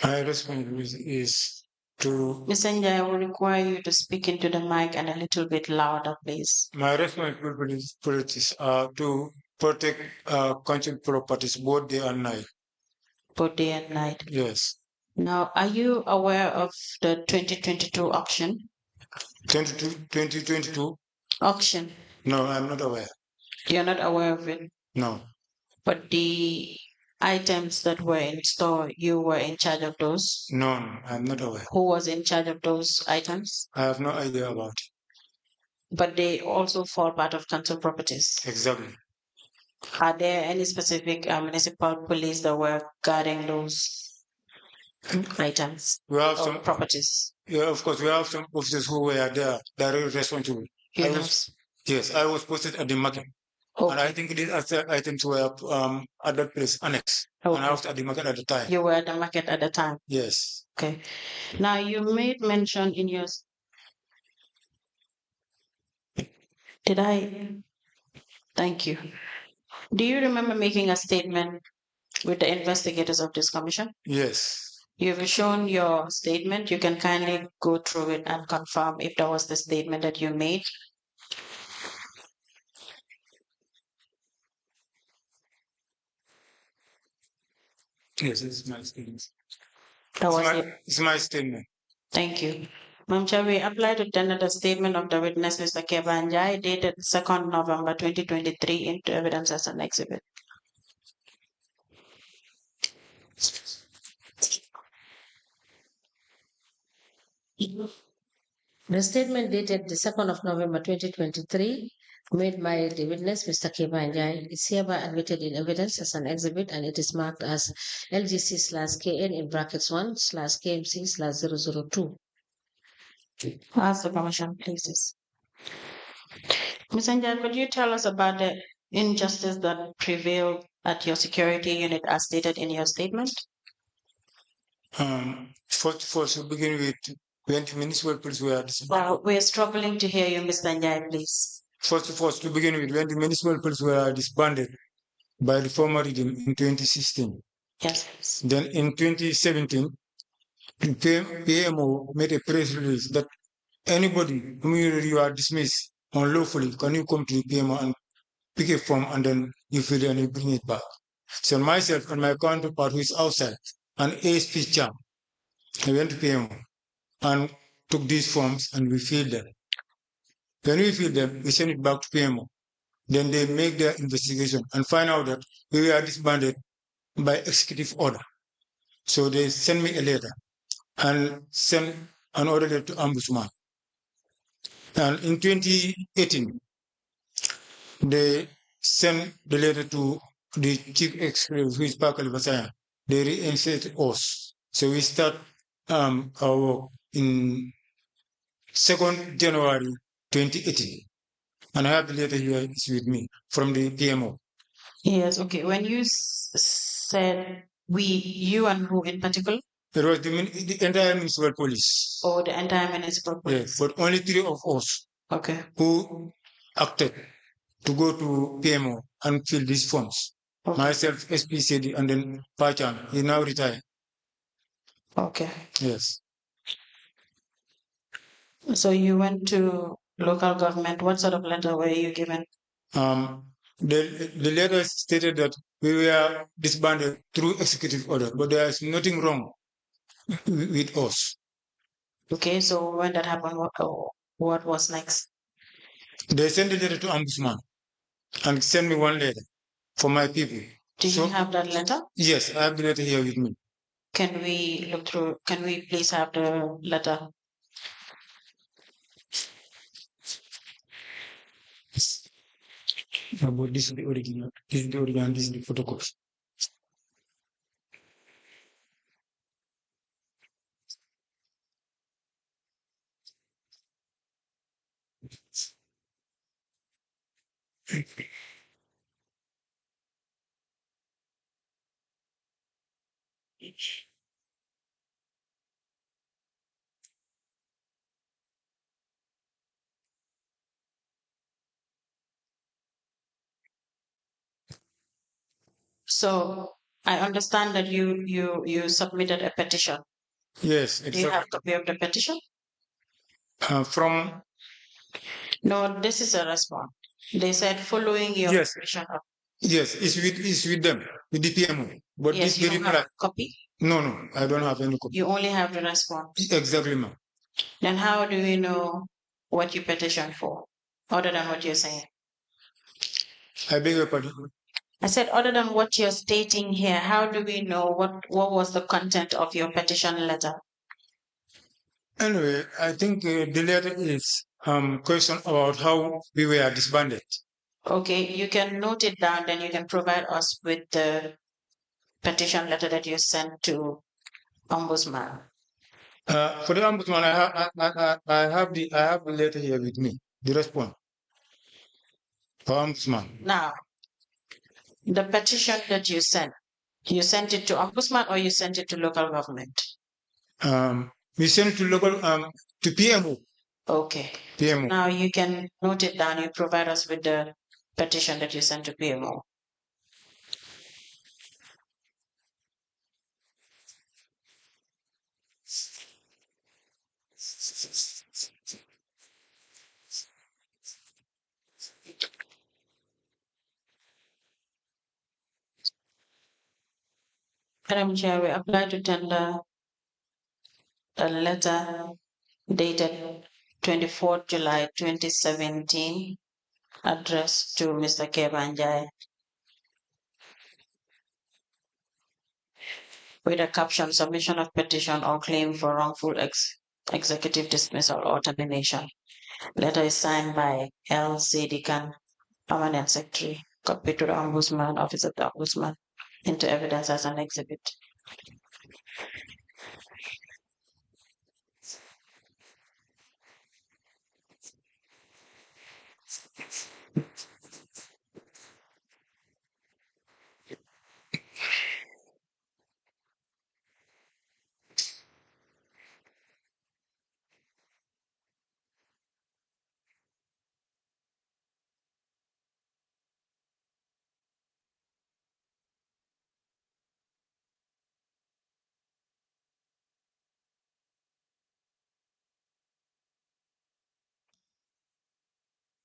My responsibility is to. Mr. Njai, I will require you to speak into the mic and a little bit louder, please. My responsibilities are to protect country properties both day and night. Both day and night. Yes. Now, are you aware of the 2022 auction? 2022 auction? No, I'm not aware. You're not aware of it? No. But the items that were in store, you were in charge of those? No, I'm not aware. Who was in charge of those items? I have no idea about it. But they also fall part of council properties? Exactly. Are there any specific municipal police that were guarding those items We have or some, properties? yeah, of course, we have some officers who were there directly responsible. Yes, I was posted at the market. And I think these items were at that place, annex. And I was at the market at the time. You were at the market at the time? Yes. Okay. Now you made mention in your... Did I? Thank you. Do you remember making a statement with the investigators of this commission? Yes. You've shown your statement. You can kindly go through it and confirm if that was the statement that you made. Yes, this is my statement. It's my statement. Thank you. Madam Chair, we apply to tender the statement of the witness, Mr. Kebanjai, dated 2nd November 2023, into evidence as an exhibit. The statement dated the 2nd of November 2023, made by the witness, Mr. Kebanjai, is hereby admitted in evidence as an exhibit, and it is marked as LGC/KN in brackets 1/KMC/002. Ask the commission, please. Ms. Anjay, could you tell us about the injustice that prevailed at your security unit as stated in your statement? First, to begin with, 20 municipal police were disbanded. Well, we're struggling to hear you, Mr. Anjay, please. First, to begin with, 20 municipal police were disbanded by the former regime in 2016. Yes, please. Then in 2017, PMO made a press release that anybody whom you are dismissed unlawfully, can you come to the PMO and pick a form and then you fill it and you bring it back. So myself and my counterpart who is outside, an ASP champ, I went to PMO and took these forms and we filled them. When we fill them, we send it back to PMO. Then they make their investigation and find out that we were disbanded by executive order. So they send me a letter and send an order letter to Ombudsman. And in 2018, they sent the letter to the chief executive, who is Pakali Basaya. They reinstated us. So we start our work in 2nd January 2018. And I have the letter here is with me from the PMO. Yes, okay. When you said we, you and who in particular? It was the entire municipal police. Oh, the entire municipal police. Yes, but only 3 of us who acted to go to PMO and fill these forms. Okay. Myself, SPCD, and then Pachan. He now retired. Okay. Yes. So you went to local government. What sort of letter were you given? The letter stated that we were disbanded through executive order, but there is nothing wrong with us. Okay, so when that happened, what was next? They sent the letter to Ombudsman and sent me one letter for my people. Do you have that letter? Yes, I have the letter here with me. Can we look through? Can we please have the letter? But this is the original. This is the original. This is the photocopy. So I understand that you submitted a petition. Yes, exactly. Do you have a copy of the petition? From? No, this is a response. They said following your petition. Yes, it's with them, with the PMO. But yes, you don't have a copy? No, I don't have any copy. You only have the response? Exactly, ma'am. Then how do we know what you petitioned for, other than what you're saying? I beg your pardon? I said, other than what you're stating here, how do we know what was the content of your petition letter? Anyway, I think the letter is question about how we were disbanded. Okay, you can note it down, then you can provide us with the petition letter that you sent to Ombudsman. For the ombudsman, I have the letter here with me, the response. For ombudsman. Now, the petition that you sent it to Ombudsman or you sent it to local government? We sent it to local to PMO. Okay. PMO. Now you can note it down. You provide us with the petition that you sent to PMO. Madam Chair, we apply to tender a letter dated 24th July 2017 addressed to Mr. Kebanjai with a caption submission of petition or claim for wrongful executive dismissal or termination. Letter is signed by L. Sedikan, Permanent Secretary, copied to the Ombudsman, Office of the Ombudsman, into evidence as an exhibit.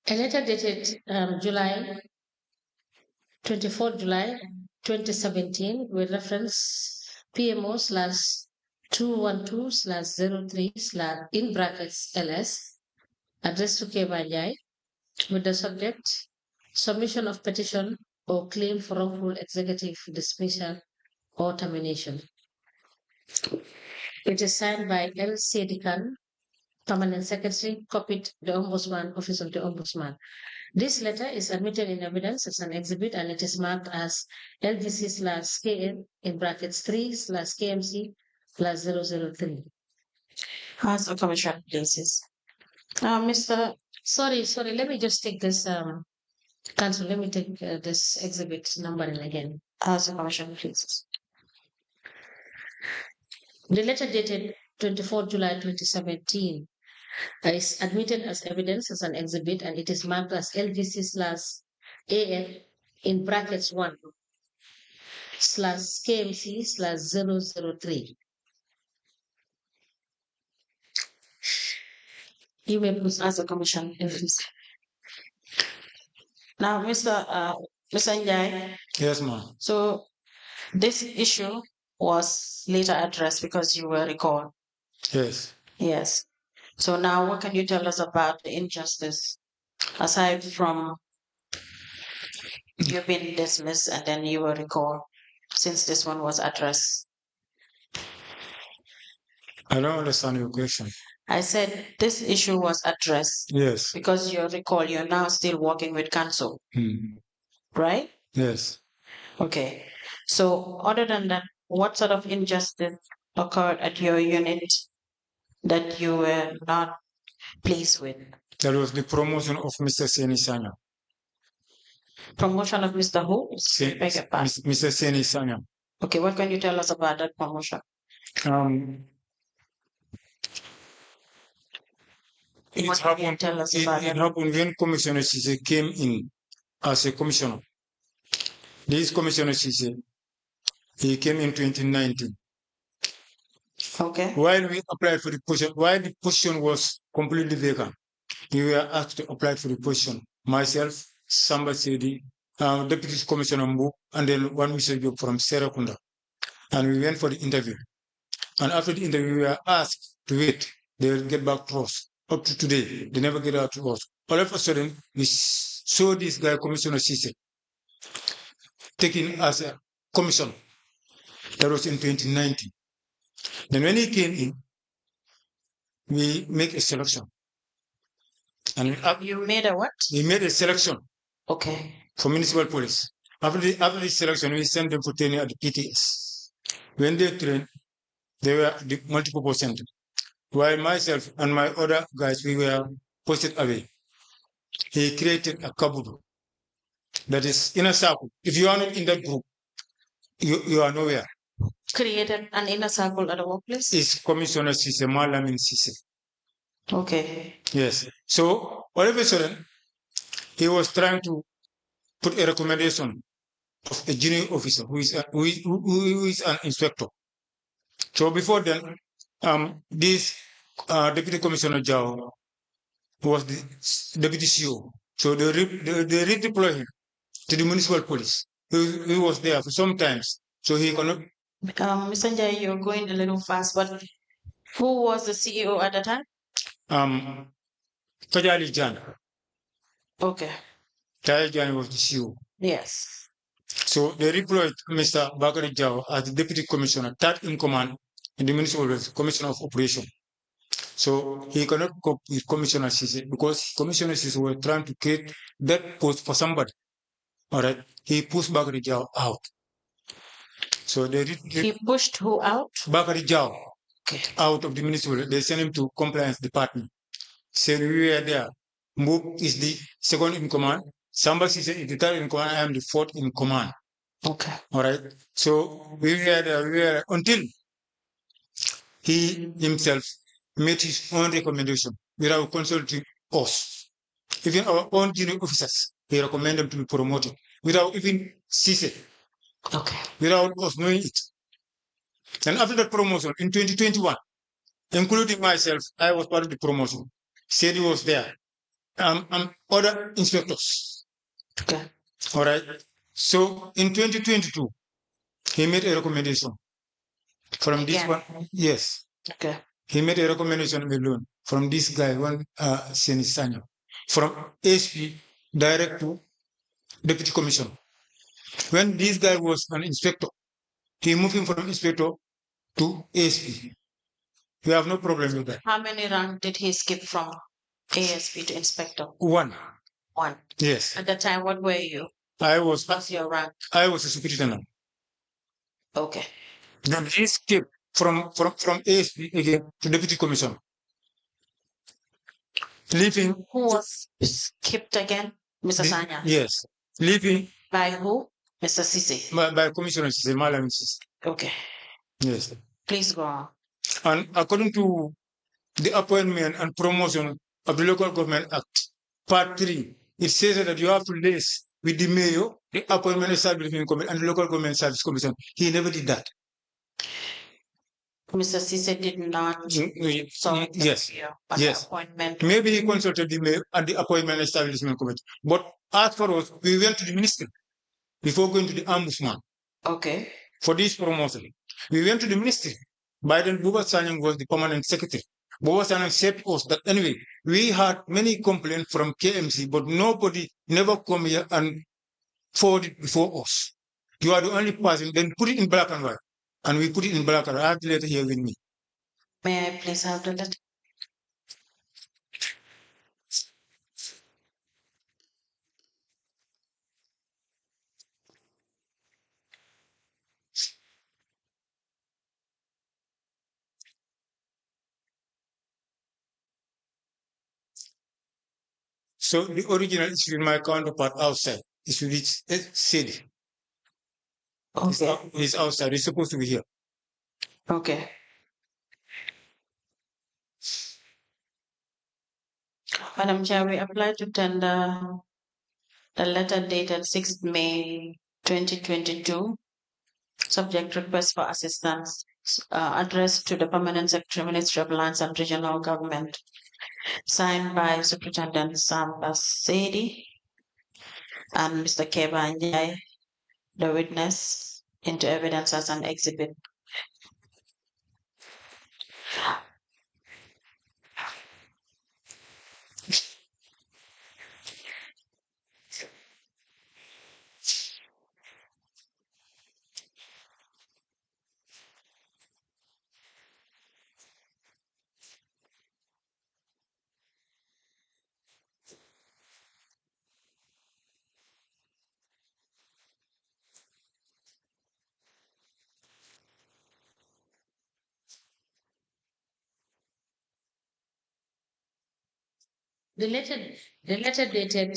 A letter dated July 24 July 2017 with reference PMO /212/03/ in brackets LS addressed to Kebanjai with the subject submission of petition or claim for wrongful executive dismissal or termination. It is signed by L. Sedikan, Permanent Secretary, copied the Ombudsman, Office of the Ombudsman. This letter is admitted in evidence as an exhibit and it is marked as LGC/KN in brackets 3/KMC/003. As a commission places. Mr. Sorry, let me just take this, Council, let me take this exhibit numbering again. As a commission places. The letter dated 24 July 2017 is admitted as evidence as an exhibit and it is marked as LGC/AF in brackets 1/KMC/003. You may proceed as a commission. Now, Mr. Njai. Yes, ma'am. So this issue was later addressed because you were recalled. Yes. Yes. So now what can you tell us about the injustice aside from you've been dismissed and then you were recalled since this one was addressed? I don't understand your question. I said this issue was addressed. Yes. Because you're recalled, you're now still working with council. Right? Yes. Okay. So other than that, what sort of injustice occurred at your unit that you were not pleased with? That was the promotion of Mr. Seni Sanya. Promotion of Mr. Who? Mr. Seni Sanya. Okay, what can you tell us about that promotion? It happened when Commissioner Sise came in as a commissioner. This Commissioner Sise, he came in 2019. Okay. While we applied for the position, while the position was completely vacant, we were asked to apply for the position. Myself, Samba Sedi, Deputy Commissioner Mbu, and then one Mr. Job from Serakunda. And we went for the interview. And after the interview, we were asked to wait. They will get back to us. Up to today, they never get out to us. All of a sudden, we saw this guy, Commissioner Sise, taken as a commissioner. That was in 2019. Then when he came in, we make a selection. And you made a what? We made a selection. Okay. For municipal police. After the selection, we sent them for training at the PTS. When they trained, they were at the multipurpose center. While myself and my other guys, we were posted away. He created a kabudu that is in a circle. If you are not in that group, you are nowhere. Created an inner circle at the workplace? It's Commissioner Sise, Malamin Sise. Okay. Yes. So all of a sudden, he was trying to put a recommendation of a junior officer who is an inspector. So before then, this Deputy Commissioner Jao was the Deputy CEO. So they redeployed him to the municipal police. He was there for some times. So he cannot. Mr. Njai, you're going a little fast, but who was the CEO at the time? Kajali Jan. Okay. Kajali Jan was the CEO. Yes. So they deployed Mr. Bakari Jao as the Deputy Commissioner, third in command in the municipal Commissioner of Operation. So he cannot cope with Commissioner Sisi because Commissioner Sisi were trying to create that post for somebody. All right. He pushed Bakari Jao out. So He pushed who out? Bakari Jao Okay. out of the municipal. They sent him to compliance department. Said we were there. Mbuk is the second in command. Samba Sisi is the third in command. I am the fourth in command. Okay. All right. So we were there until he himself made his own recommendation without consulting us. Even our own junior officers, he recommended them to be promoted without even ceasing, Okay. without us knowing it. And after that promotion in 2021, including myself, I was part of the promotion. Said he was there. Other inspectors. Okay. All right. So in 2022, he made a recommendation from this one. Yes. Okay. He made a recommendation alone from this guy, one Senisanya, from SP direct to Deputy Commissioner. When this guy was an inspector, he moved him from inspector to ASP. We have no problem with that. How many rank did he skip from ASP to inspector? One. Yes. At the time, what were you? What's your rank? I was a superintendent. Okay. Then he skipped from ASP again to Deputy Commissioner. Leaving. Who was skipped again? Mr. Sanya? Yes. Leaving. By who? Mr. Sisi? By Commissioner Sisi, Malam Sisi. Okay. Yes. Please go on. And according to the appointment and promotion of the Local Government Act, Part 3, it says that you have to liaise with the mayor, the appointment establishment committee, and the Local Government Service Commission. He never did that. Mr. Sisi did not consult yes. the appointment. Maybe he consulted the mayor and the appointment establishment committee. But as for us, we went to the ministry before going to the ombudsman. Okay. For this promotion. We went to the ministry. By then, Buba Sanyang was the permanent secretary. Buba Sanyang said to us that anyway, we had many complaints from KMC, but nobody never come here and forwarded before us. You are the only person, then put it in black and white. And we put it in black and white. I have the letter here with me. May I please have the letter? So the original is with my counterpart outside. It's with its city. Okay. It's outside. It's supposed to be here. Okay. Madam Chair, we apply to tender the letter dated 6th May 2022, subject request for assistance, addressed to the Permanent Secretary, Ministry of Lands and Regional Government, signed by Superintendent Samba Sedi and Mr. Keba Njai, the witness, into evidence as an exhibit. The letter dated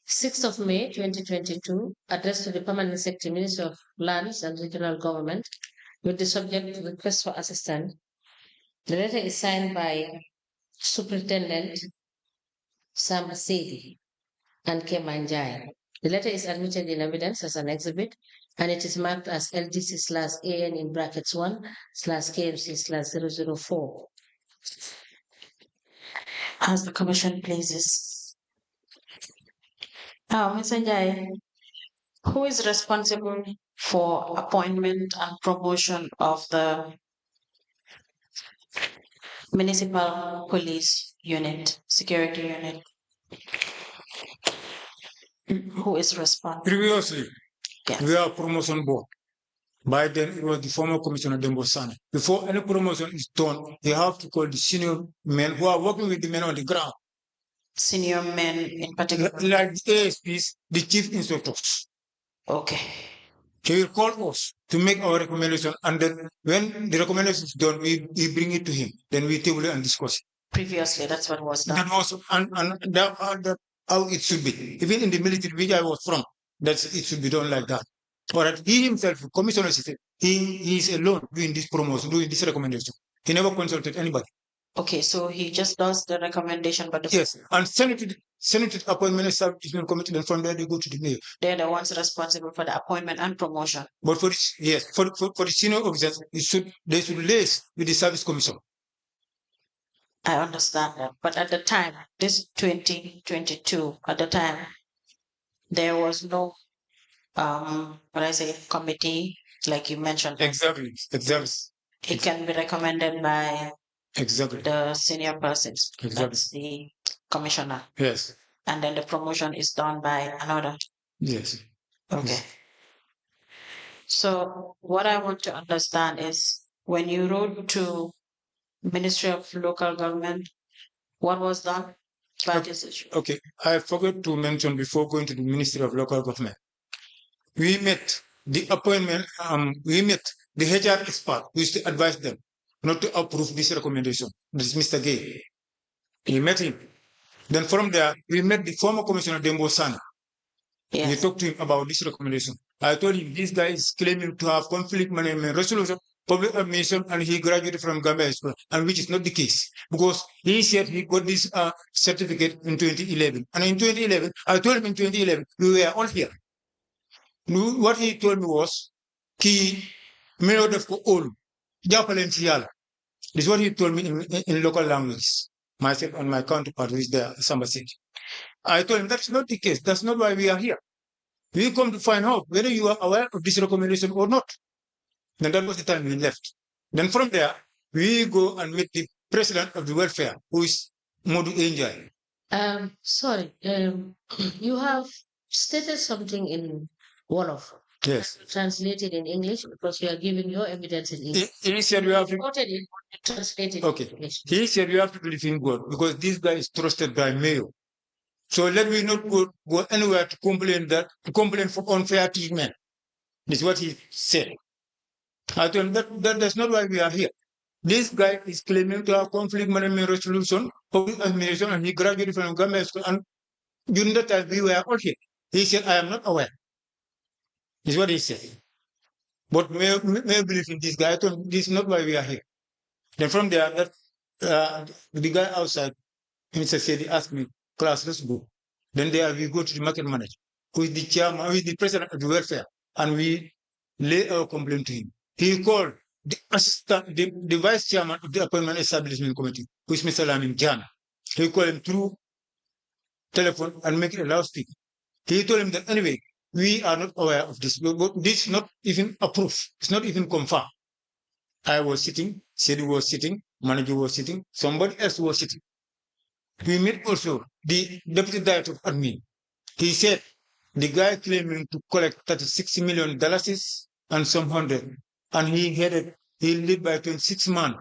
6th of May 2022, addressed to the Permanent Secretary, Minister of Lands and Regional Government, with the subject request for assistance. The letter is signed by Superintendent Sam Sedi and Kemanjai. The letter is admitted in evidence as an exhibit, and it is marked as LDC/AN in brackets 1/KMC/004. As the commission pleases. Mr. Njai, who is responsible for appointment and promotion of the municipal police unit, security unit? Who is responsible? Previously, Yes. we have promotion board. By then, it was the former commissioner Dembosane. Before any promotion is done, you have to call the senior men who are working with the men on the ground. Senior men in particular? Like the ASPs, the chief inspectors. Okay. He will call us to make our recommendation, and then when the recommendation is done, we bring it to him. Then we table it and discuss it. Previously, that's what was done. That was that how it should be. Even in the military which I was from, it should be done like that. But he himself, commissioner, he is alone doing this promotion, doing this recommendation. He never consulted anybody. Okay, so he just does the recommendation, but yes, and Senate appointment establishment committee, and from there they go to the mayor. They're the ones responsible for the appointment and promotion. But for this, yes, for the senior officers, they should liaise with the service commission. I understand that, but at the time, this 2022, at the time, there was no committee, like you mentioned. Exactly. It can be recommended by the senior persons. Exactly. That's the commissioner. Yes. And then the promotion is done by another. Yes. Okay. So what I want to understand is when you wrote to Ministry of Local Government, what was done by this issue? Okay, I forgot to mention before going to the Ministry of Local Government. We met the appointment, we met the HR expert who is to advise them not to approve this recommendation. This is Mr. Gay. We met him. Then from there, we met the former Commissioner Dembosane. Yes. We talked to him about this recommendation. I told him this guy is claiming to have conflict management resolution, public admission, and he graduated from Gambia, and which is not the case because he said he got this certificate in 2011. And in 2011, I told him in 2011, we were all here. What he told me was, he made of all. This is what he told me in local languages. Myself and my counterpart who is there, Samba City. I told him that's not the case. That's not why we are here. We come to find out whether you are aware of this recommendation or not. Then that was the time we left. Then from there, we go and meet the president of the welfare, who is Modu Enjai. Sorry, you have stated something in Wolof. Yes. Translated in English because you are giving your evidence in English. He said you have to translate it. Okay. He said you have to believe in God because this guy is trusted by Mayo. So let me not go anywhere to complain for unfair treatment. This is what he said. I told him that's not why we are here. This guy is claiming to have conflict management resolution, public administration, and he graduated from Gambia school. And during that time, we were all here. He said, I am not aware. This is what he said. But may believe in this guy. I told him, this is not why we are here. Then from there, the guy outside, Mr. Sedi, asked me, class, let's go. Then there we go to the market manager, who is the chairman, who is the president of the welfare, and we lay our complaint to him. He called the assistant, the vice chairman of the appointment establishment committee, who is Mr. Lamin Jan. He called him through telephone and make it a loudspeaker. He told him that anyway, we are not aware of this. This is not even approved. It's not even confirmed. I was sitting, Sedi was sitting, manager was sitting, somebody else was sitting. We met also the deputy director of admin. He said the guy claiming to collect $36 million and some hundred, and he led by 26 men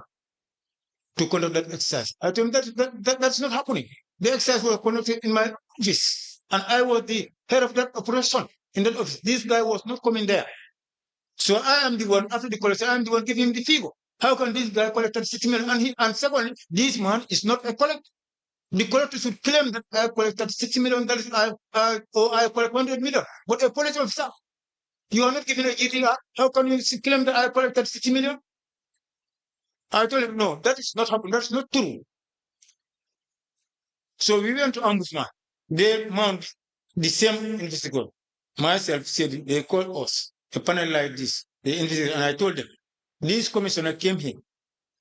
to conduct that exercise. I told him that's not happening. The exercise was conducted in my office, and I was the head of that operation in that office. This guy was not coming there. So I am the one, after the collection, I am the one giving him the figure. How can this guy collect $36 million? And secondly, this man is not a collector. The collector should claim that I collected $60 million, or I collect 100 million. But a police officer, you are not given a GDR. How can you claim that I collected 60 million? I told him, no, that is not happening. That's not true. So we went to Ombudsman. They mount the same investigator. Myself said they called us, a panel like this. They investigated, and I told them, this commissioner came here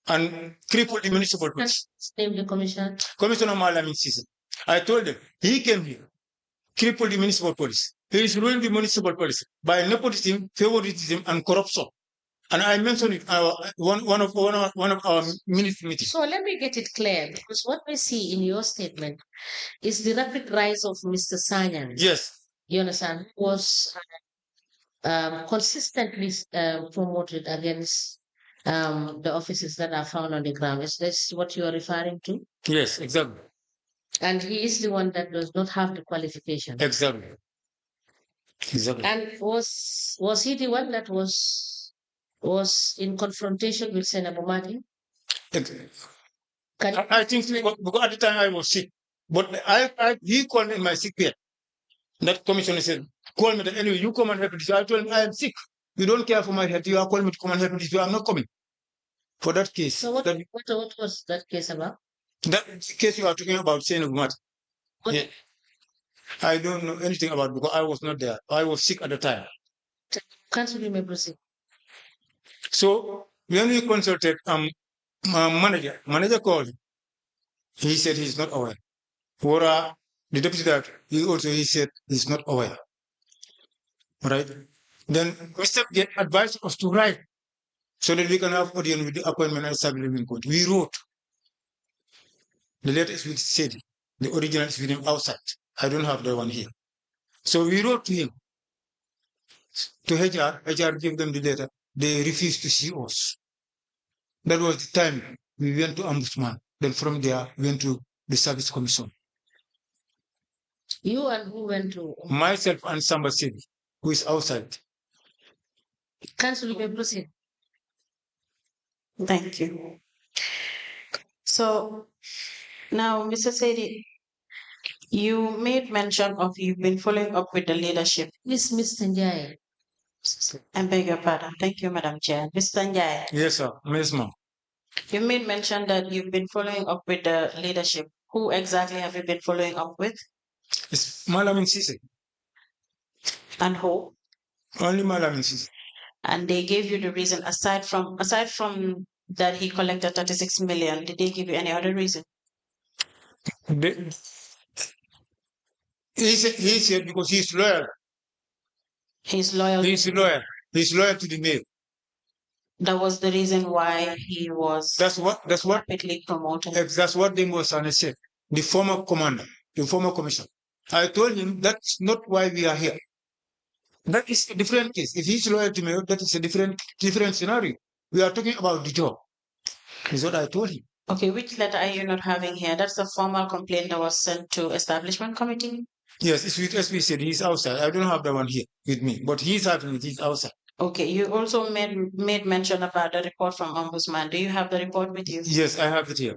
and crippled the municipal police. Name the commissioner. Commissioner Malamin Sisa. I told them, he came here, crippled the municipal police. He is ruining the municipal police by nepotism, favoritism, and corruption. And I mentioned it one of our meetings. So let me get it clear, because what we see in your statement is the rapid rise of Mr. Sanyan. Yes. You understand? Was consistently promoted against the offices that are found on the ground. Is this what you are referring to? Yes, exactly. And he is the one that does not have the qualification. Exactly. Exactly. And was he the one that was in confrontation with Senator Martin? I think so, because at the time I was sick, but he called me in my sick bed. That commissioner said, "Call me. Anyway, you come and help me." I told him, "I am sick. You don't care for my health. You are calling me to come and help me. I'm not coming." For that case. So what was that case about? That case you are talking about, Senator Martin. Yeah. I don't know anything about it because I was not there. I was sick at the time. Council, you may proceed. So when we consulted manager called. He said he's not aware. For the deputy director, he said he's not aware. Right? Then Mr. advised us to write so that we can have audience with the appointment and establishment court. We wrote. The letter is with Sedi. The original is with him outside. I don't have the one here. So we wrote to him, to HR. HR gave them the letter. They refused to see us. That was the time we went to Ombudsman. Then from there, we went to the Service Commission. You and who went to? Myself and Samba Sedi, who is outside. Council, you may proceed. Thank you. So now, Mr. Sedi, you made mention of you've been following up with the leadership. Miss Mr. Njai. I beg your pardon. Thank you, Madam Chair. Mr. Njai. Yes, sir. Yes, ma'am. You made mention that you've been following up with the leadership. Who exactly have you been following up with? It's Malamin Sise. And who? Only Malamin Sise. And they gave you the reason aside from that he collected 36 million. Did they give you any other reason? He said because he's loyal. He's loyal. He's loyal. He's loyal to the mayor. That was the reason why he was rapidly promoted. That's what the Mosana said. The former commander, the former commissioner. I told him that's not why we are here. That is a different case. If he's loyal to mayor, that is a different scenario. We are talking about the job. Is what I told him. Okay, which letter are you not having here? That's the formal complaint that was sent to establishment committee? Yes, it's with SB said he's outside. I don't have that one here with me, but he's having it, he's outside. Okay, you also made mention about the report from Ombudsman. Do you have the report with you? Yes, I have it here.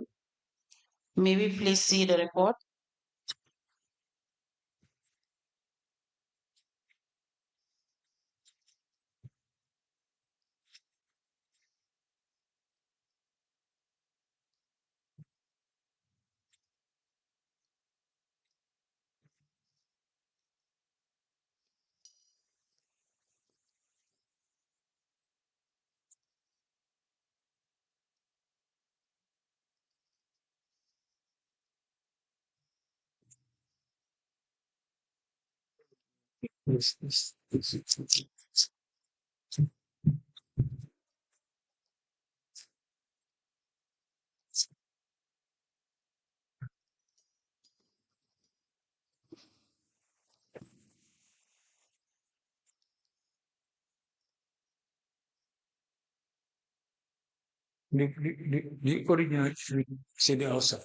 May we please see the report? The original should say the outside.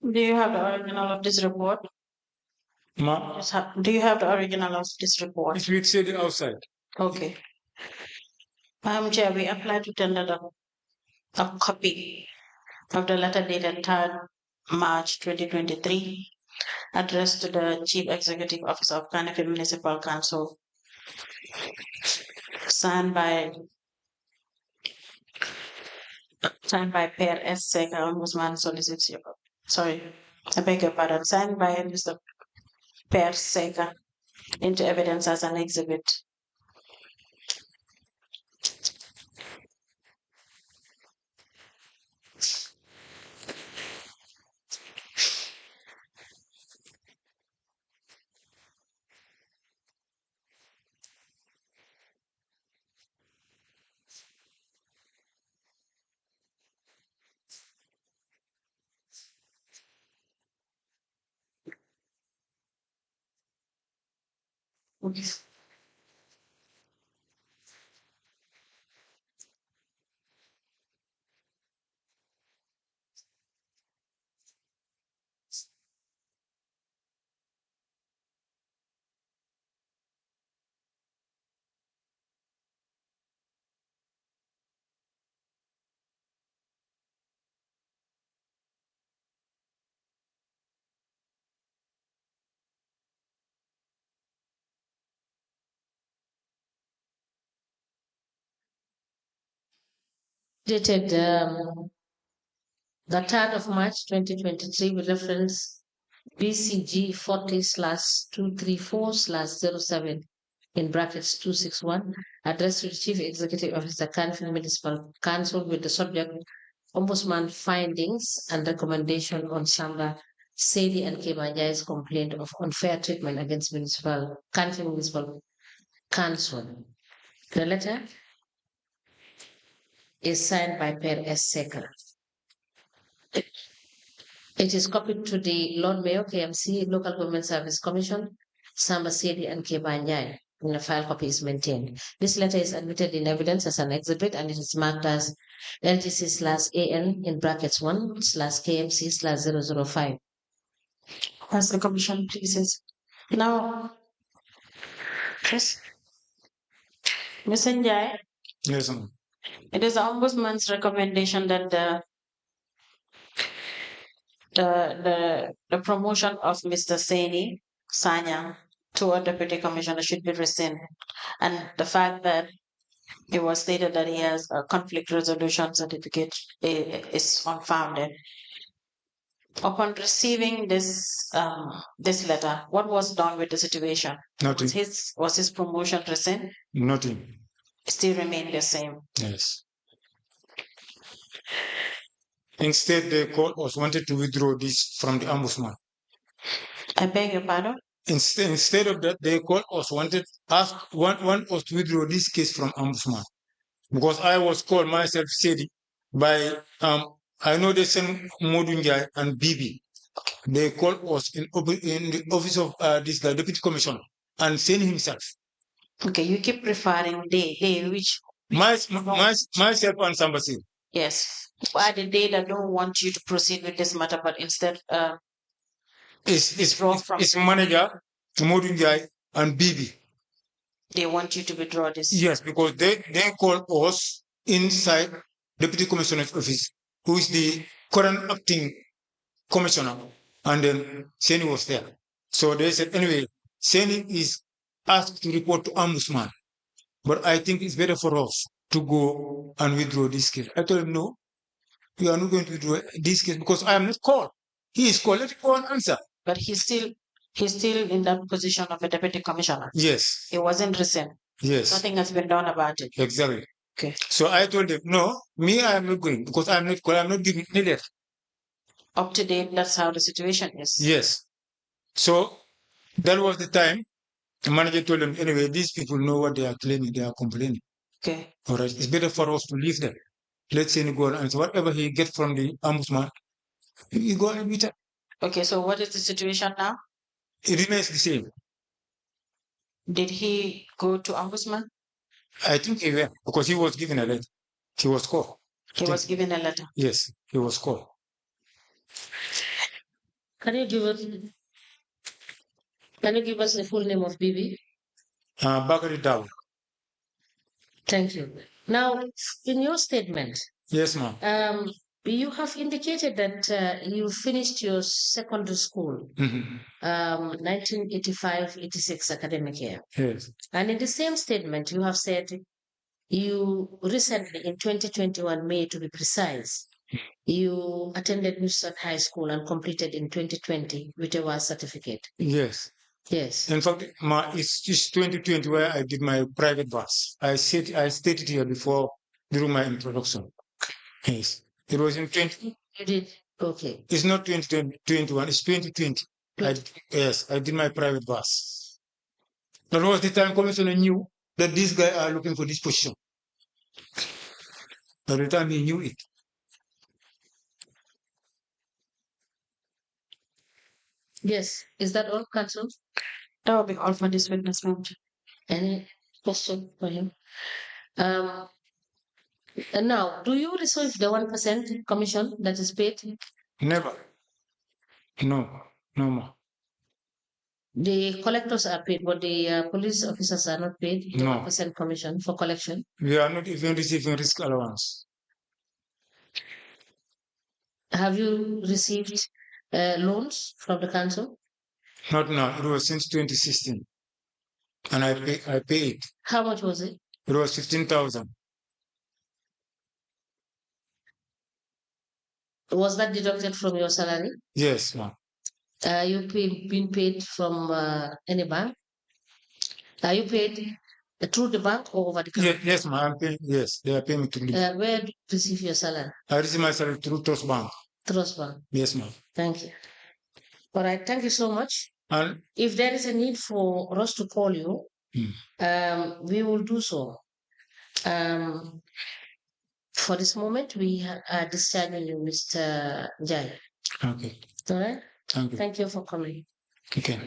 Do you have the original of this report? Ma, Do you have the original of this report? it will say the outside. Okay. Madam Chair, we apply to tender a copy of the letter dated 3rd March 2023, addressed to the Chief Executive Officer of Carnegie Municipal Council, signed by Per S. Seka, Ombudsman Solicitor. Sorry, I beg your pardon. Signed by Mr. Per Seka into evidence as an exhibit. Okay. Dated the 3rd of March 2023 with reference BCG 40/234/07 in brackets 261, addressed to the Chief Executive Officer, Carnegie Municipal Council with the subject Ombudsman findings and recommendation on Samba Sedi and Kebanjai's complaint of unfair treatment against Carnegie Municipal Council. The letter is signed by Per S. Seka. It is copied to the Lord Mayor, KMC, Local Government Service Commission, Samba Sedi and Kebanjai. And a file copy is maintained. This letter is admitted in evidence as an exhibit and it is marked as LGC/AN in brackets 1/KMC/005. As the commission pleases. Now, Chris, Ms. Njai, Yes, ma'am. it is the Ombudsman's recommendation that the promotion of Mr. Sanya to a deputy commissioner should be rescinded. And the fact that it was stated that he has a conflict resolution certificate is unfounded. Upon receiving this letter, what was done with the situation? Nothing. Was his promotion rescinded? Nothing. Still remained the same. Yes. Instead, the court was wanted to withdraw this from the ombudsman. I beg your pardon? Instead of that, the court was wanted one was to withdraw this case from ombudsman, because I was called myself said by I know they sent Modunjai and Bibi. They called us in the office of this guy, deputy commissioner, and sent himself. Okay, you keep referring they which myself and somebody. Yes. Why the they that don't want you to proceed with this matter, but instead it's manager Modunjai and Bibi. They want you to withdraw this. Yes, because they call us inside deputy commissioner's office, who is the current acting commissioner, and then Seni was there. So they said, anyway, Seni is asked to report to ombudsman, but I think it's better for us to go and withdraw this case. I told him, no, we are not going to withdraw this case because I am not called. He is called. Let him go and answer. But he's still in that position of a deputy commissioner. Yes. It wasn't recent. Yes. Nothing has been done about it. Exactly. Okay. So I told him, no, me, I am not going because I am not called. I am not giving any letter. Up to date, that's how the situation is. Yes. So that was the time the manager told them, anyway, these people know what they are claiming, they are complaining. Okay. All right. It's better for us to leave them. Let's say he go and answer. Whatever he gets from the ombudsman, he go and meet her. Okay, so what is the situation now? It remains the same. Did he go to ombudsman? I think he went because he was given a letter. He was called. He was given a letter. Yes, he was called. Can you give us Can you give us the full name of BB? Bakari Daw. Thank you. Now, in your statement, Yes, ma'am. you have indicated that you finished your secondary school, 1985-86 academic year. Yes. And in the same statement, you have said you recently, in 2021 May to be precise, you attended Nusrat High School and completed in 2020 with a WAS certificate. Yes. Yes. In fact, it's 2020 where I did my private bus. I stated here before during my introduction. Yes. It was in 20. You did? Okay. It's not 2021, it's 2020. Yes, I did my private bus. That was the time Commissioner knew that these guys are looking for this position. At the time he knew it. Yes. Is that all, Council? That will be all for this witness, ma'am. Any question for him? And now, do you receive the 1% commission that is paid? Never. No, no more. The collectors are paid, but the police officers are not paid the No. 1% commission for collection. We are not even receiving risk allowance. Have you received loans from the council? Not now. It was since 2016. And I paid. How much was it? It was 15,000. Was that deducted from your salary? Yes, ma'am. You been paid from any bank? Are you paid through the bank or over the counter? Yes, ma'am. I'm paying. Yes, they are paying me through. Where do you receive your salary? I receive my salary through Trust Bank. Trust Bank. Yes, ma'am. Thank you. All right. Thank you so much. And if there is a need for us to call you, we will do so. For this moment, we are discharging you, Mr. Jai. okay. All right. Thank you. Thank you for coming. Okay.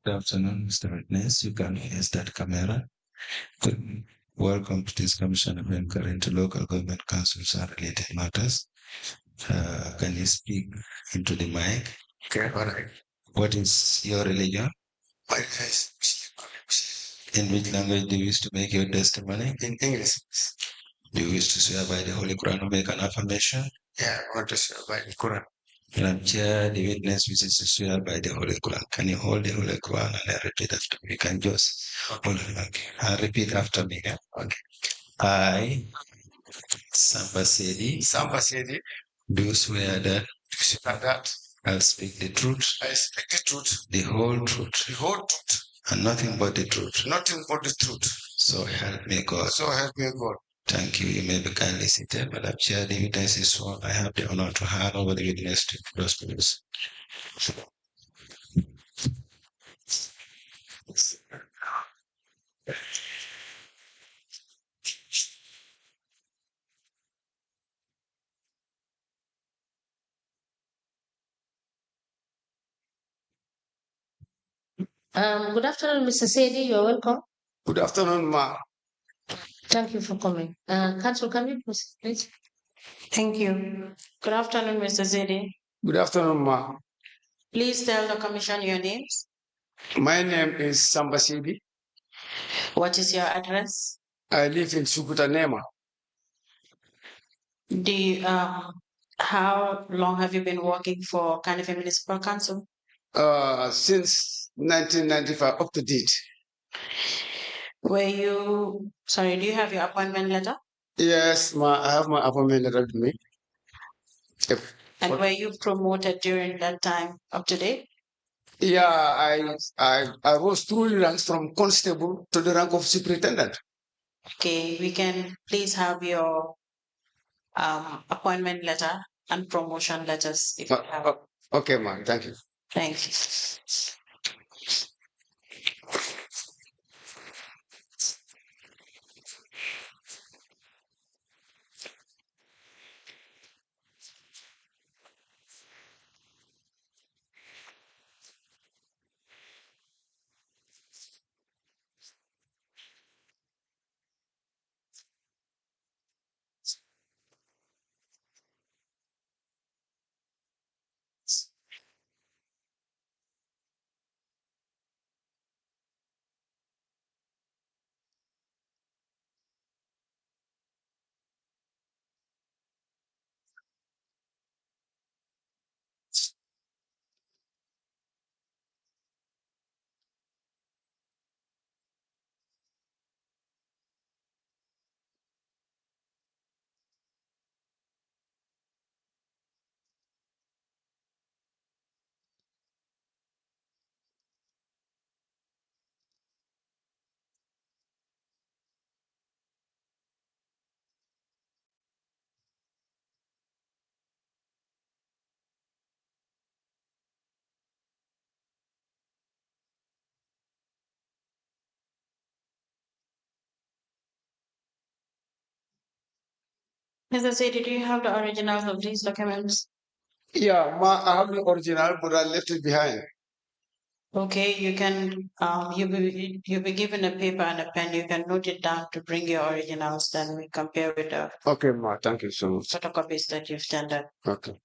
Good afternoon, Mr. Witness. You can face that camera. Welcome to this Commission of Inquiry into Local Government Councils and Related Matters. Can you speak into the mic? Okay, all right. What is your religion? My guys, In which language do you wish to make your testimony? in English. Do you wish to swear by the Holy Quran or make an affirmation? Yeah, I want to swear by the Quran. Madam Chair, the witness wishes to swear by the Holy Quran. Can you hold the Holy Quran and repeat after me? You can just hold it. Okay. Repeat after me. Yeah? Okay. I, Samba Sedi, do swear that I'll speak the truth, I speak the truth, the whole truth, and nothing but the truth. nothing but the truth. So help me God. So help me God. Thank you. You may be kindly seated. Madam Chair, the witness is sworn. I have the honor to hand over the witness to those people. Good afternoon, Mr. Sedi. You're welcome. Good afternoon, ma. Thank you for coming. Council, can you please? Thank you. Good afternoon, Mr. Zedi. Good afternoon, ma. Please tell the commission your names. My name is Samba Sidi. What is your address? I live in Sukutanema. How long have you been working for Kanife Municipal Council? Since 1995, up to date. Do you have your appointment letter? Yes, ma, I have my appointment letter with me. And were you promoted during that time up to date? Yeah, I rose through the ranks from constable to the rank of superintendent. Okay, we can please have your appointment letter and promotion letters if you have. Okay, ma, thank you. Thank you. Mr. Sedi, do you have the originals of these documents? Yeah, ma, I have the original, but I left it behind. Okay, you can you'll be given a paper and a pen. You can note it down to bring your originals. Then we compare with the Okay, ma, thank you so much. photocopies that you've tendered. Okay.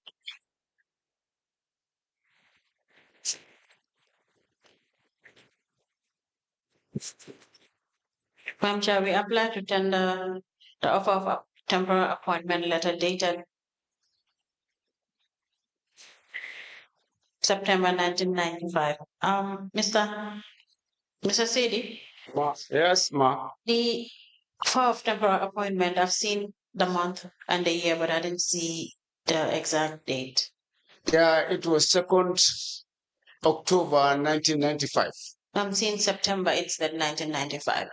Madam Chair, we apply to tender the offer of a temporary appointment letter dated September 1995. Mr. Sedi, Ma, yes, ma. the offer of temporary appointment, I've seen the month and the year, but I didn't see the exact date. Yeah, it was 2nd October 1995. I'm seeing September, it's the 1995.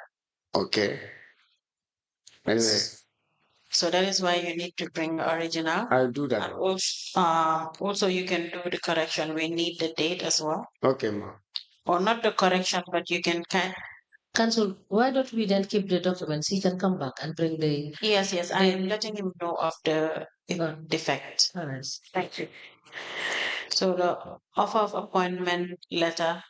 Okay. Anyway, So that is why you need to bring the original. I'll do that. And also you can do the correction. We need the date as well. Okay, ma. Or not the correction, but you can Council, why don't we then keep the documents? He can come back and bring the. Yes, I am letting him know of the defect. All right. Thank you. So the offer of appointment letter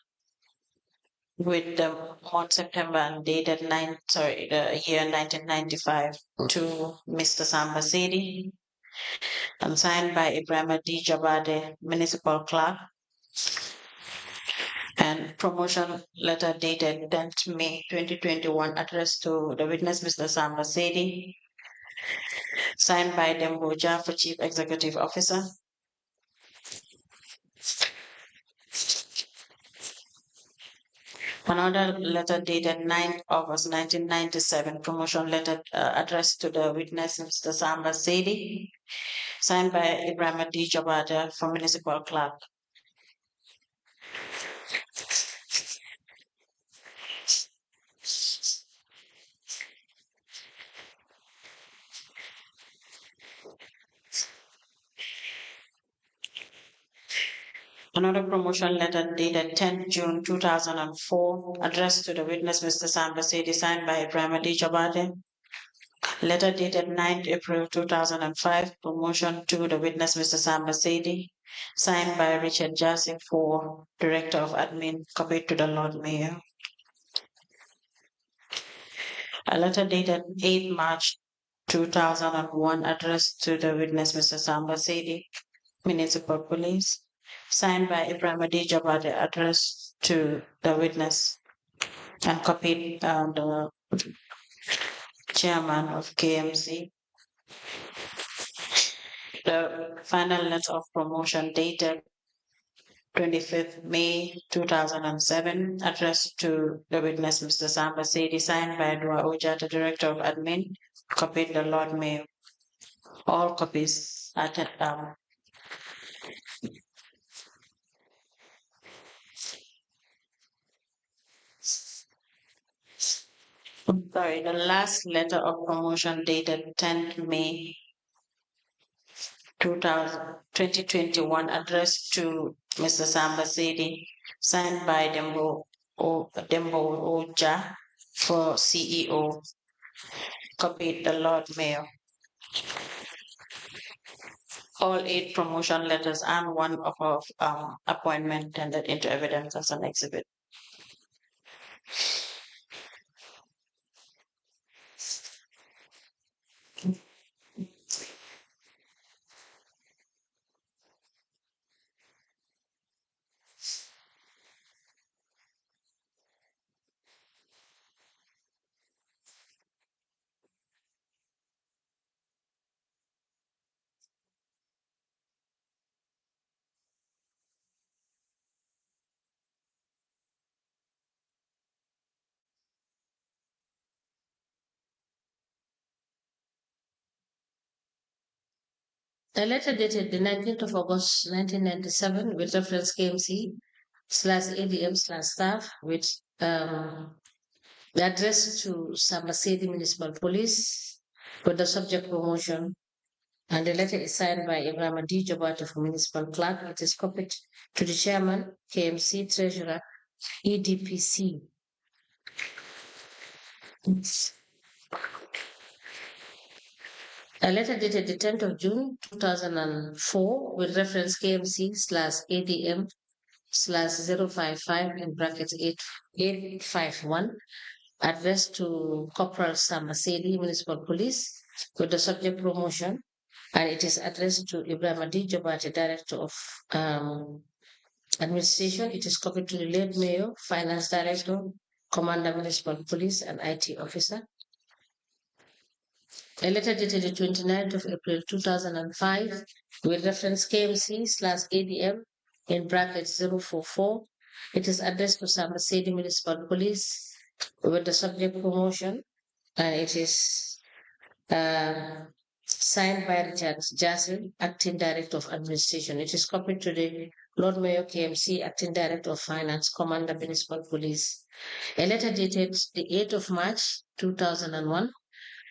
with the month September and dated the year 1995 to Mr. Samba Sedi and signed by Ibrahim D. Jabade, Municipal Clerk, and promotion letter dated 10th May 2021 addressed to the witness Mr. Samba Sedi, signed by Dembo Jaffa, Chief Executive Officer. Another letter dated 9th August 1997, promotion letter addressed to the witness Mr. Samba Sedi, signed by Ibrahim D. Jabada for Municipal Clerk. Another promotion letter dated 10th June 2004, addressed to the witness Mr. Samba Sedi, signed by Ibrahim D. Jabade. Letter dated 9th April 2005, promotion to the witness Mr. Samba Sedi, signed by Richard Jassy for Director of Admin, copied to the Lord Mayor. A letter dated 8 March 2001 addressed to the witness, Mr. Samba Sedi, Municipal Police, signed by Ibrahim Adi Jabade, addressed to the witness and copied the chairman of KMC. The final letter of promotion dated 25th May 2007, addressed to the witness, Mr. Samba Sedi, signed by Dua Ojata, Director of Admin, copied the Lord Mayor. All copies are sorry, the last letter of promotion dated 10th May 2021, addressed to Mr. Samba Sedi, signed by Dembo Oja for CEO, copied the Lord Mayor. All 8 promotion letters and one of appointment tendered into evidence as an exhibit. A letter dated the 19th of August 1997 with reference KMC/ADM/staff with address to Sambasedi Municipal Police with the subject promotion, and the letter is signed by Ibrahim D. Jabata for Municipal Clerk. It is copied to the Chairman, KMC, Treasurer, EDPC. A letter dated the 10th of June 2004 with reference KMC/ADM/055 in brackets 851, addressed to Corporal Samasedi Municipal Police with the subject promotion, and it is addressed to Ibrahim Adi Jabati, Director of Administration. It is copied to the late Mayor, Finance Director, Commander Municipal Police, and IT Officer. A letter dated the 29th of April 2005 with reference KMC/ADM in brackets 044. It is addressed to Sambasedi Municipal Police with the subject promotion, and it is signed by Richard Jassy, Acting Director of Administration. It is copied to the Lord Mayor KMC, Acting Director of Finance, Commander Municipal Police. A letter dated the 8th of March 2001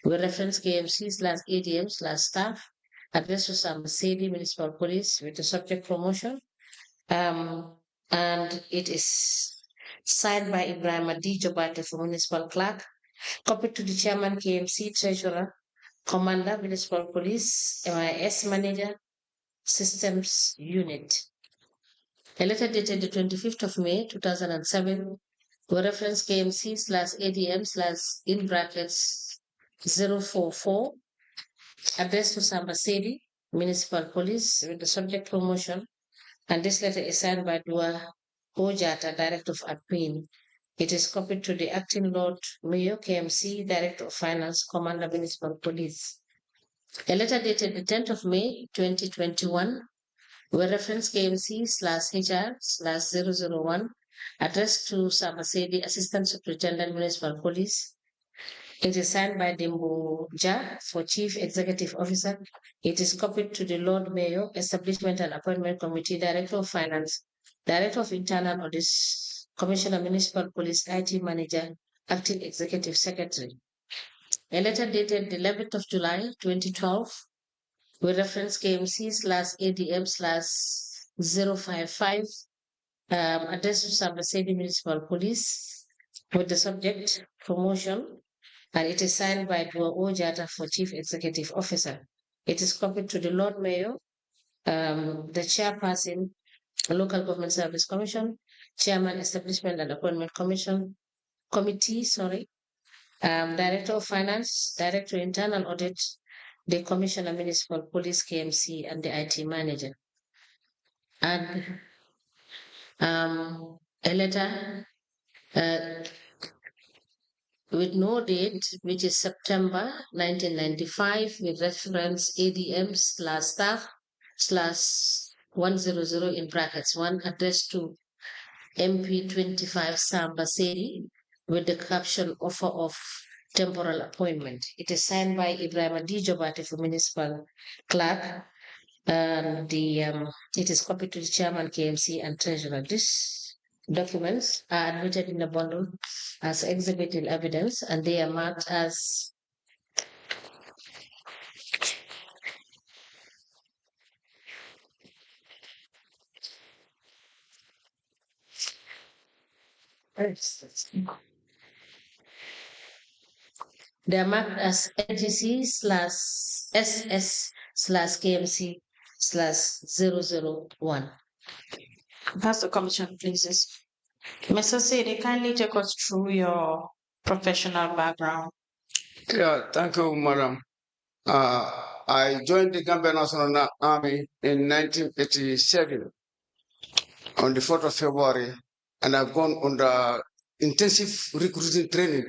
with reference KMC/ADM/staff, addressed to Sambasedi Municipal Police with the subject promotion, and it is signed by Ibrahim Adi Jobate for Municipal Clerk, copied to the Chairman KMC, Treasurer, Commander Municipal Police, MIS Manager, Systems Unit. A letter dated the 25th of May 2007 with reference KMC/ADM/ in brackets 044, addressed to Sambasedi Municipal Police with the subject promotion, and this letter is signed by Dua Ojata, Director of Admin. It is copied to the Acting Lord Mayor KMC, Director of Finance, Commander Municipal Police. A letter dated the 10th of May 2021 with reference KMC/HR/001, addressed to Sambasedi, Assistant Superintendent Municipal Police. It is signed by Dembo Ja for Chief Executive Officer. It is copied to the Lord Mayor, Establishment and Appointment Committee, Director of Finance, Director of Internal Audits, Commissioner Municipal Police, IT Manager, Acting Executive Secretary. A letter dated the 11th of July 2012 with reference KMC/ADM/055, addressed to Sambasedi Municipal Police with the subject promotion, and it is signed by Dua Ojata for Chief Executive Officer. It is copied to the Lord Mayor, The chairperson, Local Government Service Commission, Chairman, Establishment and Appointment Committee, Director of Finance, Director Internal Audit, the Commissioner Municipal Police, KMC, and the IT Manager. And a letter with no date, which is September 1995, with reference ADM/staff/100 in brackets 1, addressed to MP 25 Samba Seri, with the caption offer of temporal appointment. It is signed by Ibrahim Adijobate for municipal clerk, and it is copied to the chairman, KMC, and treasurer. These documents are admitted in the bundle as exhibiting evidence, and they are marked as NGC/SS/KMC/001. Pass the commission, please. Mr. Sidi, kindly take us through your professional background. Yeah, thank you, madam. I joined the Gambia National Army in 1987 on the 4th of February, and I've gone under intensive recruiting training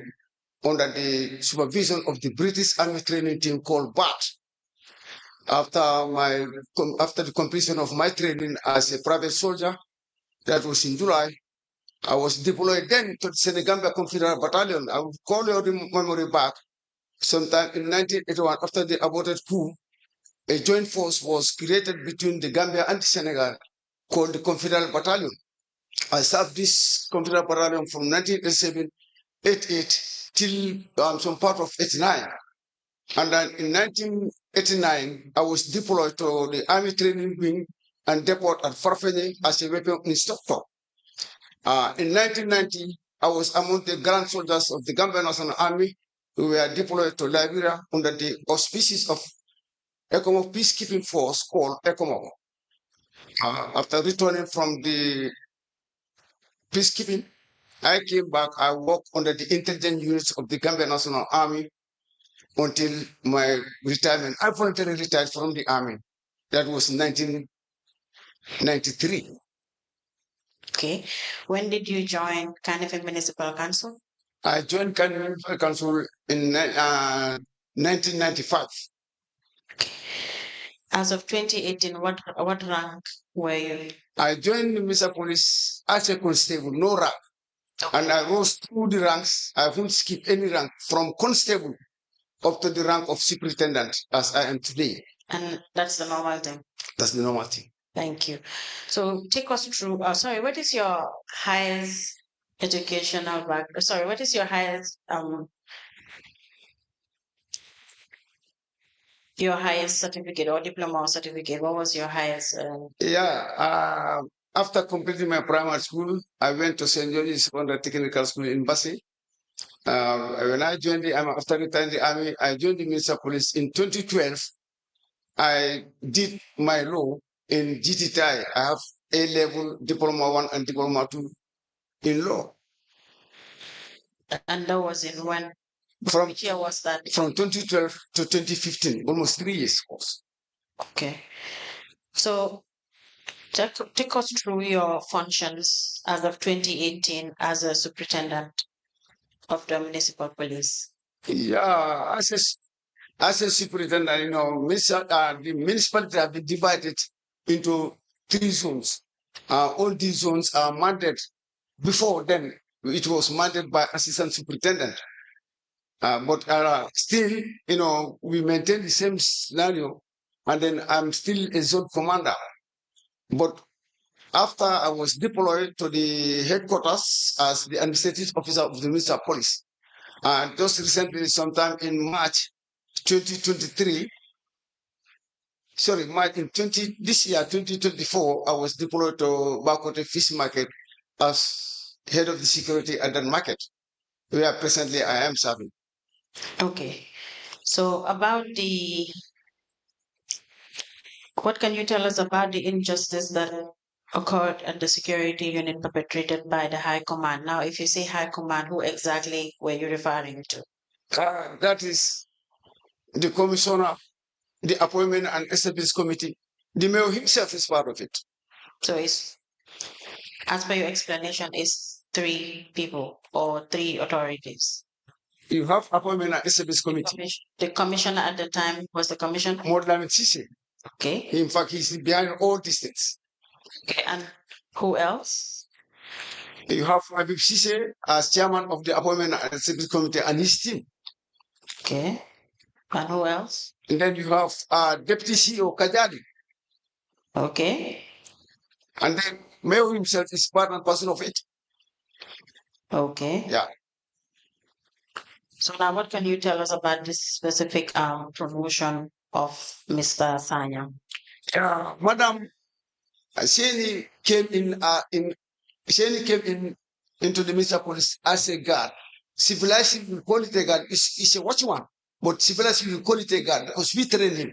under the supervision of the British Army training team called BAT. After the completion of my training as a private soldier, that was in July, I was deployed then to the Senegambia Confederate Battalion. I will call your memory back. Sometime in 1981, after the aborted coup, a joint force was created between the Gambia and Senegal called the Confederate Battalion. I served this Confederate Battalion from 1987, 88 till some part of 89. And then in 1989, I was deployed to the Army Training Wing and deployed at Farfenye as a weapon instructor. In 1990, I was among the grand soldiers of the Gambia National Army who were deployed to Liberia under the auspices of ECOMOG peacekeeping force called ECOMOG. After returning from the peacekeeping, I came back. I worked under the intelligence units of the Gambia National Army until my retirement. I voluntarily retired from the army. That was 1993. Okay. When did you join Carnival Municipal Council? I joined Carnival Municipal Council in 1995. Okay. As of 2018, what rank were you? I joined the Municipal Police as a constable, no rank. Okay. And I rose through the ranks. I won't skip any rank from constable up to the rank of superintendent as I am today. And that's the normal thing? That's the normal thing. Thank you. So take us through, what is your highest educational background? Sorry, what is your highest certificate or diploma or certificate? What was your highest? After completing my primary school, I went to St. George's Secondary Technical School in Bassi. When I joined the army, after retiring the army, I joined the Municipal Police in 2012. I did my law in GTTI. I have A-level, Diploma 1 and Diploma 2 in law. And that was in when? From which year was that? From 2012 to 2015, almost 3 years course. Okay. So take us through your functions as of 2018 as a superintendent of the municipal police. Yeah, as a superintendent, the municipality have been divided into 3 zones. All these zones are mandated. Before then, it was mandated by assistant superintendent. But still, we maintain the same scenario, and then I'm still a zone commander. But after I was deployed to the headquarters as the administrative officer of the municipal police, just recently, sometime in March 2023, this year, 2024, I was deployed to Bakote Fish Market as head of the security at that market, where presently I am serving. Okay. So about the What can you tell us about the injustice that occurred at the security unit perpetrated by the High Command? Now, if you say High Command, who exactly were you referring to? That is the commissioner, the appointment and establishment committee. The mayor himself is part of it. So it's, as per your explanation, is 3 people or 3 authorities. You have appointment and establishment committee. The commissioner at the time was the commissioner? More than Sisi. Okay. In fact, he's behind all these things. Okay, and who else? You have Habib Sise as chairman of the appointment and establishment committee and his team. Okay. And who else? And then you have Deputy CEO Kajadi. Okay. And then Mayor himself is part and parcel of it. Okay. Yeah. So now what can you tell us about this specific promotion of Mr. Sanya? Yeah, Madam Sheni came into the Minister Police as a guard. Civilized will call it a guard. It's a watchman, but civilized will call it a guard because we train him.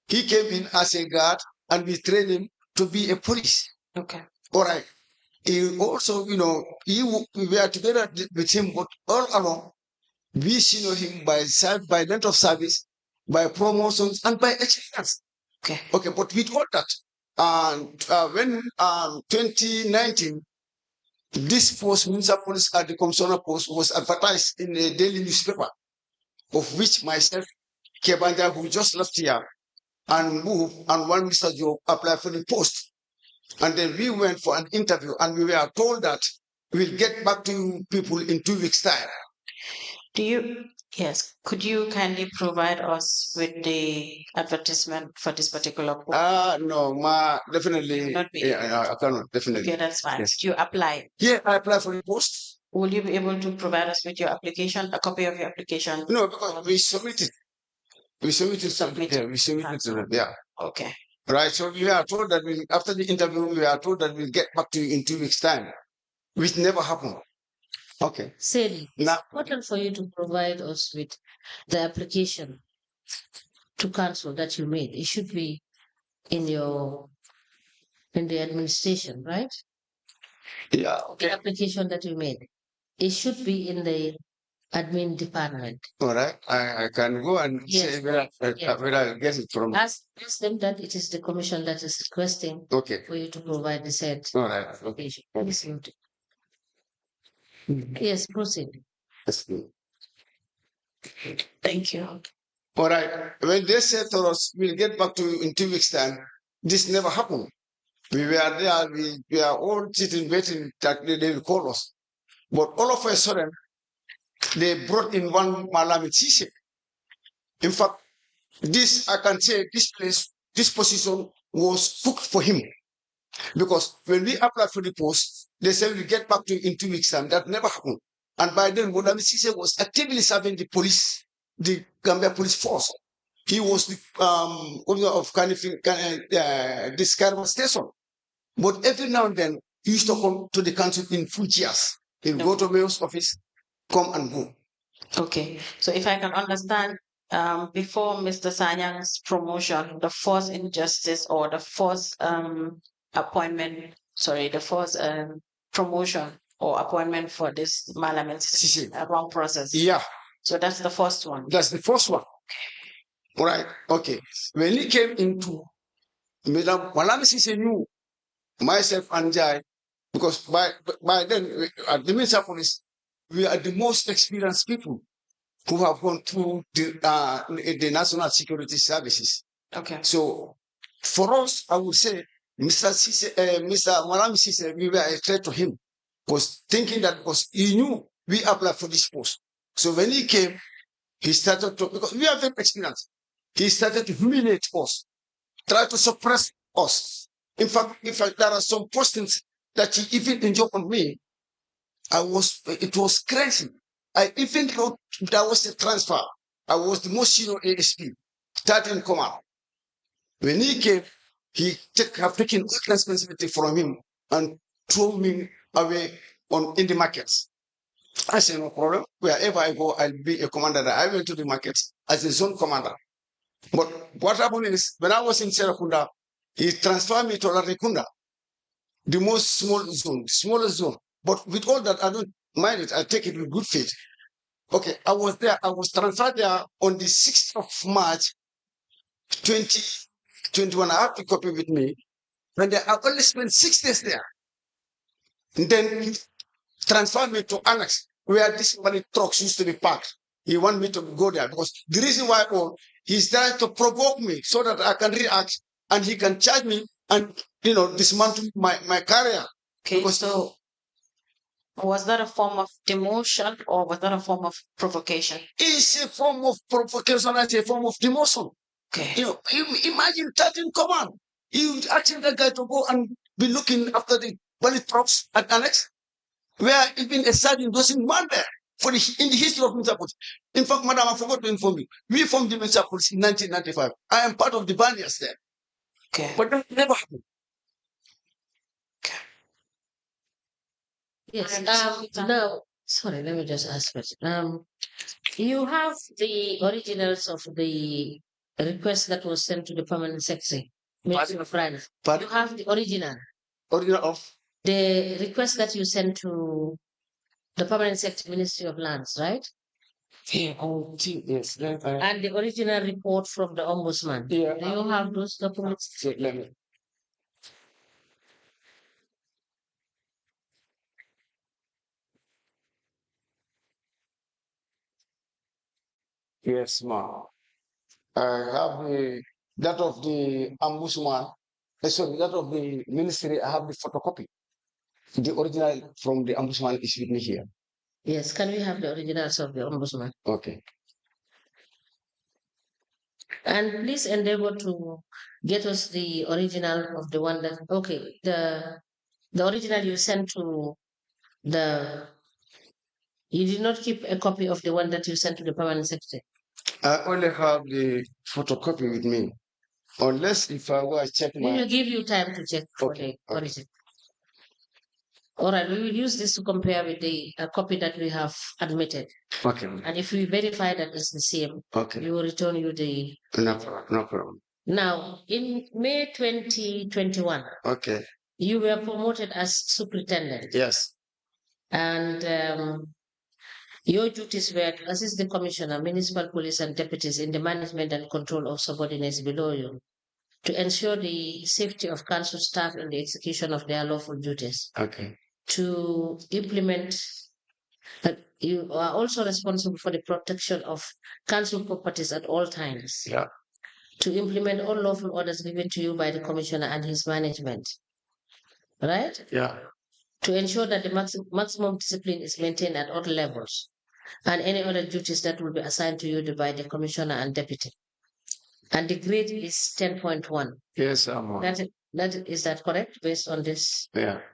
He came in as a guard and we trained him to be a police. Okay. All right. He also, we were together with him, but all along, we senior him by length of service, by promotions, and by experience. Okay. Okay, but with all that, and when 2019, this post, Minister Police at the Commissioner post, was advertised in a daily newspaper, of which myself, Kebanja, who just left here, and moved, and one Mr. Joe applied for the post. And then we went for an interview, and we were told that we'll get back to you people in 2 weeks' time. Could you kindly provide us with the advertisement for this particular post? No, definitely. Yeah, I cannot, definitely. Okay, that's fine. Yes. You applied. Yeah, I applied for the post. Will you be able to provide us with your application, a copy of your application? No, because we submitted. We submitted something. Yeah, we submitted to them. Yeah. Okay. Right. So we are told that after the interview, we are told that we'll get back to you in 2 weeks' time, which never happened. Okay. Sadly, it's Now, important for you to provide us with the application to council that you made. It should be in the administration, right? yeah. Okay. The application that you made. It should be in the admin department. All right. I can go and Yes. say where I get it from. Ask them that it is the commission that is requesting Okay. for you to provide the said All right. Okay. application. Please note. Yes, proceed. That's good. Thank you. All right. When they said to us, we'll get back to you in 2 weeks' time, this never happened. We were there, we were all sitting waiting that they will call us. But all of a sudden, they brought in one Malami Sise. In fact, I can say this position was cooked for him. Because when we applied for the post, they said we'll get back to you in 2 weeks' time. That never happened. And by then, Malami Sise was actively serving the police, the Gambia police force. He was the owner of this kind of station. But every now and then, he used to come to the council in full cheers. He'll go to mayor's office, come and go. Okay. So if I can understand, before Mr. Sanyang's promotion, the first injustice or the first promotion or appointment for this Malaman Sise. wrong process. Yeah. So that's the first one. That's the first one. All right. Okay. When he came into Madam Malami Sise knew myself and Jai, because by then at the Minister of Police, we are the most experienced people who have gone through the National Security Services. Okay. So for us, I would say Mr. Malami Sise, we were a threat to him, was thinking that because he knew we applied for this post. So when he came, he started to, because we are very experienced, he started to humiliate us, try to suppress us. In fact, there are some postings that he even enjoyed on me. It was crazy. I even wrote, there was a transfer. I was the most senior ASP, third in command. When he came, he have taken all responsibility from him and threw me away in the markets. I said, no problem. Wherever I go, I'll be a commander. I went to the markets as a zone commander. But what happened is, when I was in Serakunda, He transferred me to Latrikunda, the most smallest zone. But with all that, I don't mind it. I take it with good faith. Okay, I was there. I was transferred there on the 6th of March, 2021. I have the copy with me. And I only spent 6 days there. And then he transferred me to Annex, where this many trucks used to be parked. He wanted me to go there because the reason why he's trying to provoke me so that I can react and he can charge me and dismantle my career. Okay, Because so was that a form of demotion or was that a form of provocation? it's a form of provocation, it's a form of demotion. Okay. Imagine 13 command. You asking that guy to go and be looking after the bullet trucks at Annex, where even a sergeant doesn't want there in the history of Minister Police. In fact, Madam, I forgot to inform you. We formed the Minister Police in 1995. I am part of the Bandias there. Okay. But that never happened. Yes. Now, sorry, let me just ask first. You have the originals of the request that was sent to the permanent secretary, Ministry of Finance. Pardon? You have the original. Original of? The request that you sent to the permanent secretary, Ministry of Lands, right? Yeah, yes. And the original report from the ombudsman. Yeah. Do you have those documents? Let me. Yes, ma'am. I have that of the ombudsman. Sorry, that of the ministry. I have the photocopy. The original from the ombudsman is with me here. Yes, can we have the originals of the ombudsman? Okay. And please endeavor to get us the original of the one that, okay, the original you sent to you did not keep a copy of the one that you sent to the permanent secretary? I only have the photocopy with me. Unless if I go check We my... will give you time to check for Okay, the origin. All right, we will use this to compare with the copy that we have admitted. Okay. And if we verify that it's the same, Okay. we will return you the... No problem. Now, in May 2021, Okay. you were promoted as superintendent. Yes. And your duties were to assist the commissioner, municipal police, and deputies in the management and control of subordinates below you to ensure the safety of council staff in the execution of their lawful duties. Okay. To implement, you are also responsible for the protection of council properties at all times. Yeah. To implement all lawful orders given to you by the commissioner and his management. Right? Yeah. To ensure that the maximum discipline is maintained at all levels, and any other duties that will be assigned to you by the commissioner and deputy. And the grade is 10.1. Yes, Is that correct based on this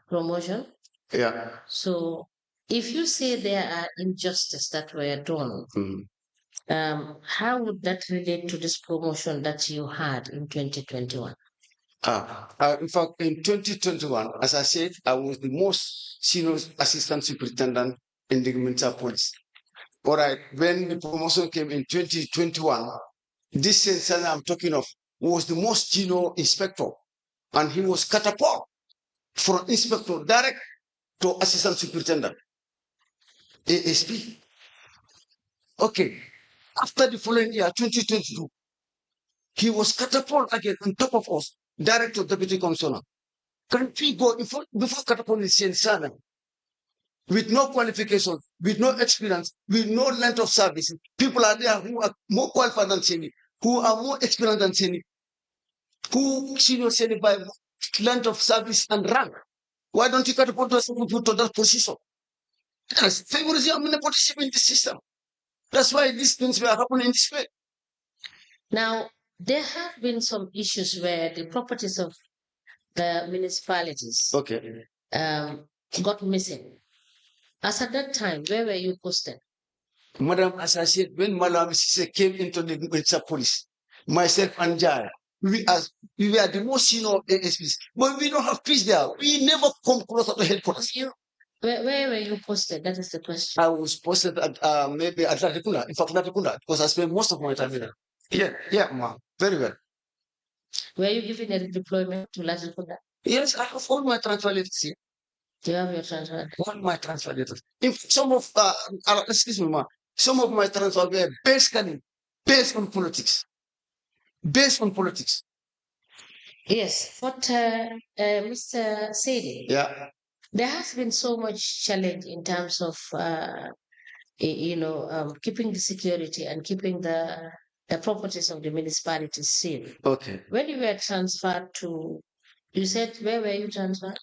promotion? Yeah. So if you say there are injustices that were done, how would that relate to this promotion that you had in 2021? In fact, in 2021, as I said, I was the most senior assistant superintendent in the Minta Police. All right, when the promotion came in 2021, this sensor I'm talking of was the most senior inspector, and he was catapulted from inspector direct to assistant superintendent, ASP. Okay, after the following year, 2022, he was catapulted again on top of us, direct to deputy commissioner. Can we go before catapult is sensor? With no qualification, with no experience, with no length of service. People are there who are more qualified than Seni, who are more experienced than Seni, who senior Seni by length of service and rank. Why don't you catapult those people to that position? Yes, favoritism and nepotism in the system. That's why these things were happening in this way. Now, there have been some issues where the properties of the municipalities got missing. As at that time, where were you posted? Madam, as I said, when Malam Sise came into the Minta Police, myself and Jaya, we were the most senior ASPs, but we don't have peace there. We never come closer to headquarters. Where were you posted? That is the question. I was posted at maybe at Latrikunda, in fact Latrikunda, because I spent most of my time there. Yeah, ma'am, very well. Were you given a redeployment to Latrikunda? Yes, I have all my transfer letters here. Do you have your transfer? All my transfer letters. If some of excuse me, ma, some of my transfer were basically based on politics. Based on politics. Yes, but Mr. Sidi, Yeah. there has been so much challenge in terms of keeping the security and keeping the properties of the municipalities safe. Okay. When you were transferred to, you said, where were you transferred?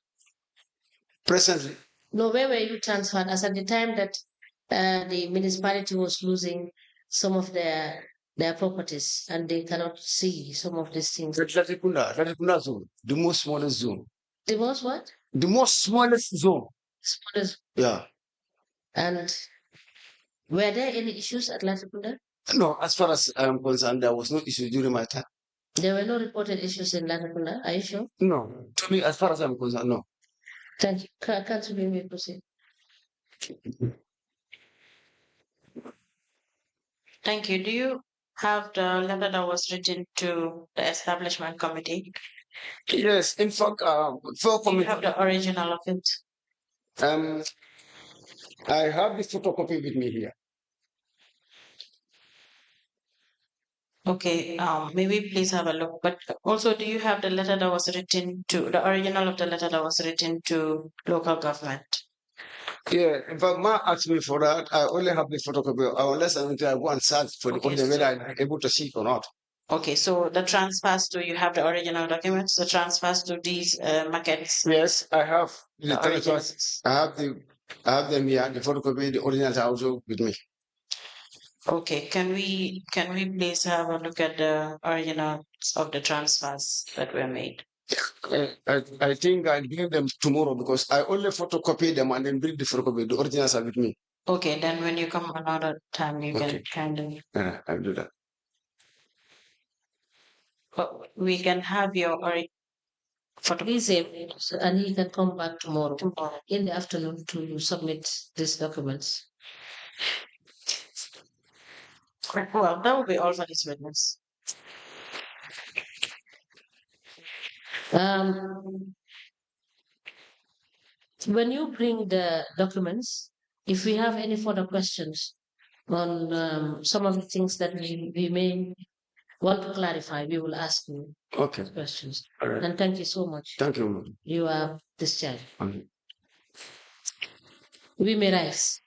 Presently. No, where were you transferred? As at the time that the municipality was losing some of their properties and they cannot see some of these things. Latrikunda zone, the most smallest zone. The most what? The most smallest zone. Smallest. Yeah. And were there any issues at Latrikunda? No, as far as I'm concerned, there was no issue during my time. There were no reported issues in Latrikunda, are you sure? No. To me, as far as I'm concerned, no. Thank you. Can't you may proceed? Thank you. Do you have the letter that was written to the establishment committee? Yes, in fact, Do you have the original of it? I have the photocopy with me here. Okay, maybe please have a look. But also, do you have the letter that was written to the original of the letter that was written to local government? Yeah, in fact, Ma asked me for that. I only have the photocopy, unless I go and search for the whether I'm able to see it or not. Okay, so the transfers to you have the original documents, the transfers to these markets. Yes, I have The originals. I have them here. The photocopy, the originals are also with me. Okay, can we please have a look at the originals of the transfers that were made? I think I'll give them tomorrow because I only photocopy them and then bring the photocopy. The originals are with me. Okay, then when you come another time, you Okay. can kindly. I'll do that. But we can have your photo. Please, and he can come back tomorrow in the afternoon to submit these documents. Well, that will be all for this witness. When you bring the documents, if we have any further questions on some of the things that we may want to clarify, we will ask you questions. All right. And thank you so much. Thank you. You are discharged. Okay. We may rise.